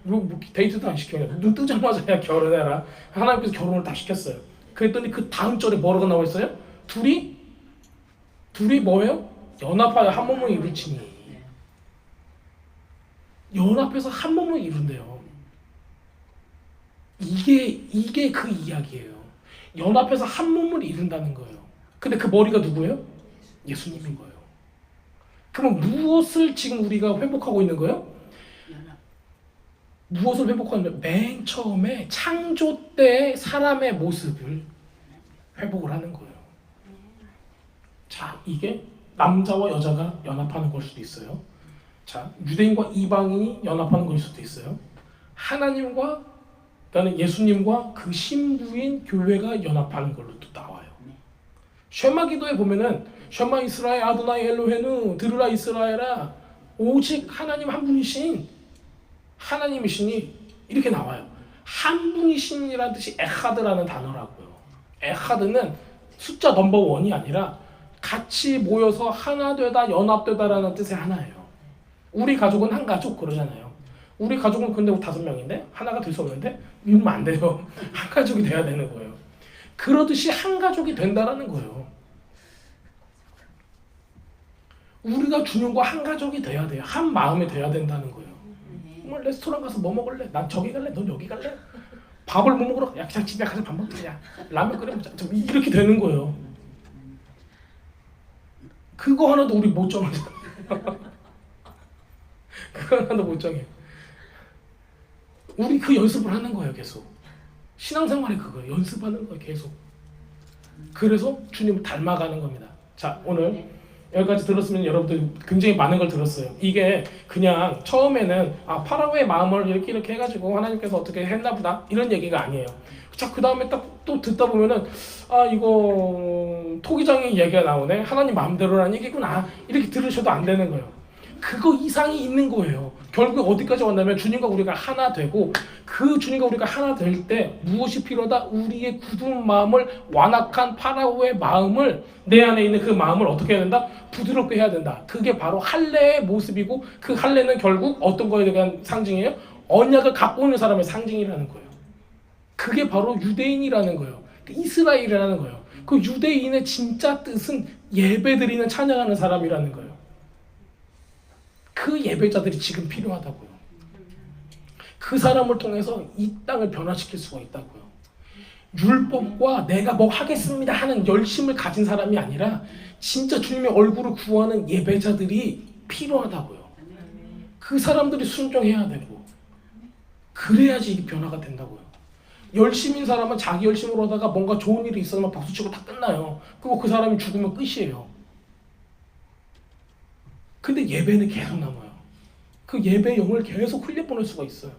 뭐 데이트도 안 시켜요. 눈 뜨자마자 야 결혼해라. 하나님께서 결혼을 다 시켰어요. 그랬더니 그 다음 절에 뭐라고 나와 있어요? 둘이 뭐예요? 연합하여 한 몸을 이루지니. 연합해서 한 몸을 이룬대요. 이게 그 이야기예요. 연합해서 한 몸을 이룬다는 거예요. 근데 그 머리가 누구예요? 예수님인 거예요. 그럼 무엇을 지금 우리가 회복하고 있는 거예요? 무엇을 회복하는 거예요? 맨 처음에 창조 때의 사람의 모습을 회복을 하는 거예요. 자, 이게 남자와 여자가 연합하는 걸 수도 있어요. 자, 유대인과 이방인이 연합하는 걸 수도 있어요. 하나님과, 그러니까 예수님과 그 신부인 교회가 연합하는 걸로 또 나와요. 쉐마 기도에 보면은 쉐마 이스라엘 아도나이 엘로헤누 들으라 이스라엘아 오직 하나님 한 분이신 하나님이시니 이렇게 나와요. 한 분이신이라는 뜻이 에하드라는 단어라고요. 에하드는 숫자 넘버 원이 아니라 같이 모여서 하나 되다 연합되다라는 뜻의 하나예요. 우리 가족은 한 가족 그러잖아요. 우리 가족은 근데 5명인데 하나가 될 수 없는데 이러면 안 돼요. 한 가족이 돼야 되는 거예요. 그러듯이 한 가족이 된다라는 거예요. 우리가 주님과 한 가족이 돼야 돼요. 한 마음이 돼야 된다는 거예요. 정말 레스토랑 가서 뭐 먹을래? 난 저기 갈래? 넌 여기 갈래? 밥을 뭐 먹으러? 야 그냥 집에 가서 밥 먹자. 야 라면 끓여 먹자. 이렇게 되는 거예요. 그거 하나도 우리 못 정하잖아. 그거 하나도 못 정해. 우리 그 연습을 하는 거예요. 계속. 신앙생활이 그거예요. 연습하는 거예요. 계속. 그래서 주님을 닮아가는 겁니다. 자, 오늘 여기까지 들었으면 여러분들 굉장히 많은 걸 들었어요. 이게 그냥 처음에는 파라오의 마음을 이렇게 해가지고 하나님께서 어떻게 했나 보다 이런 얘기가 아니에요. 자, 그 다음에 딱 또 듣다 보면은 이거 토기장의 이야기가 나오네. 하나님 마음대로라는 얘기구나. 이렇게 들으셔도 안 되는 거예요. 그거 이상이 있는 거예요. 결국 어디까지 왔냐면 주님과 우리가 하나 되고 그 주님과 우리가 하나 될 때 무엇이 필요하다? 우리의 굳은 마음을 완악한 파라오의 마음을 내 안에 있는 그 마음을 어떻게 해야 된다? 부드럽게 해야 된다. 그게 바로 할례의 모습이고 그 할례는 결국 어떤 거에 대한 상징이에요? 언약을 갖고 있는 사람의 상징이라는 거예요. 그게 바로 유대인이라는 거예요. 이스라엘이라는 거예요. 그 유대인의 진짜 뜻은 예배드리는 찬양하는 사람이라는 거예요. 그 예배자들이 지금 필요하다고요. 그 사람을 통해서 이 땅을 변화시킬 수가 있다고요. 율법과 내가 뭐 하겠습니다 하는 열심을 가진 사람이 아니라 진짜 주님의 얼굴을 구하는 예배자들이 필요하다고요. 그 사람들이 순종해야 되고 그래야지 이게 변화가 된다고요. 열심인 사람은 자기 열심으로 하다가 뭔가 좋은 일이 있으면 박수치고 다 끝나요. 그리고 그 사람이 죽으면 끝이에요. 근데 예배는 계속 남아요. 그 예배의 영을 계속 흘려보낼 수가 있어요.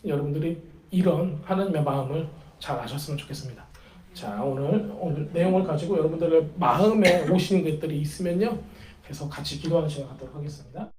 여러분들이 이런 하나님의 마음을 잘 아셨으면 좋겠습니다. 자, 오늘 내용을 가지고 여러분들의 마음에 오시는 것들이 있으면요, 계속 같이 기도하는 시간 갖도록 하겠습니다.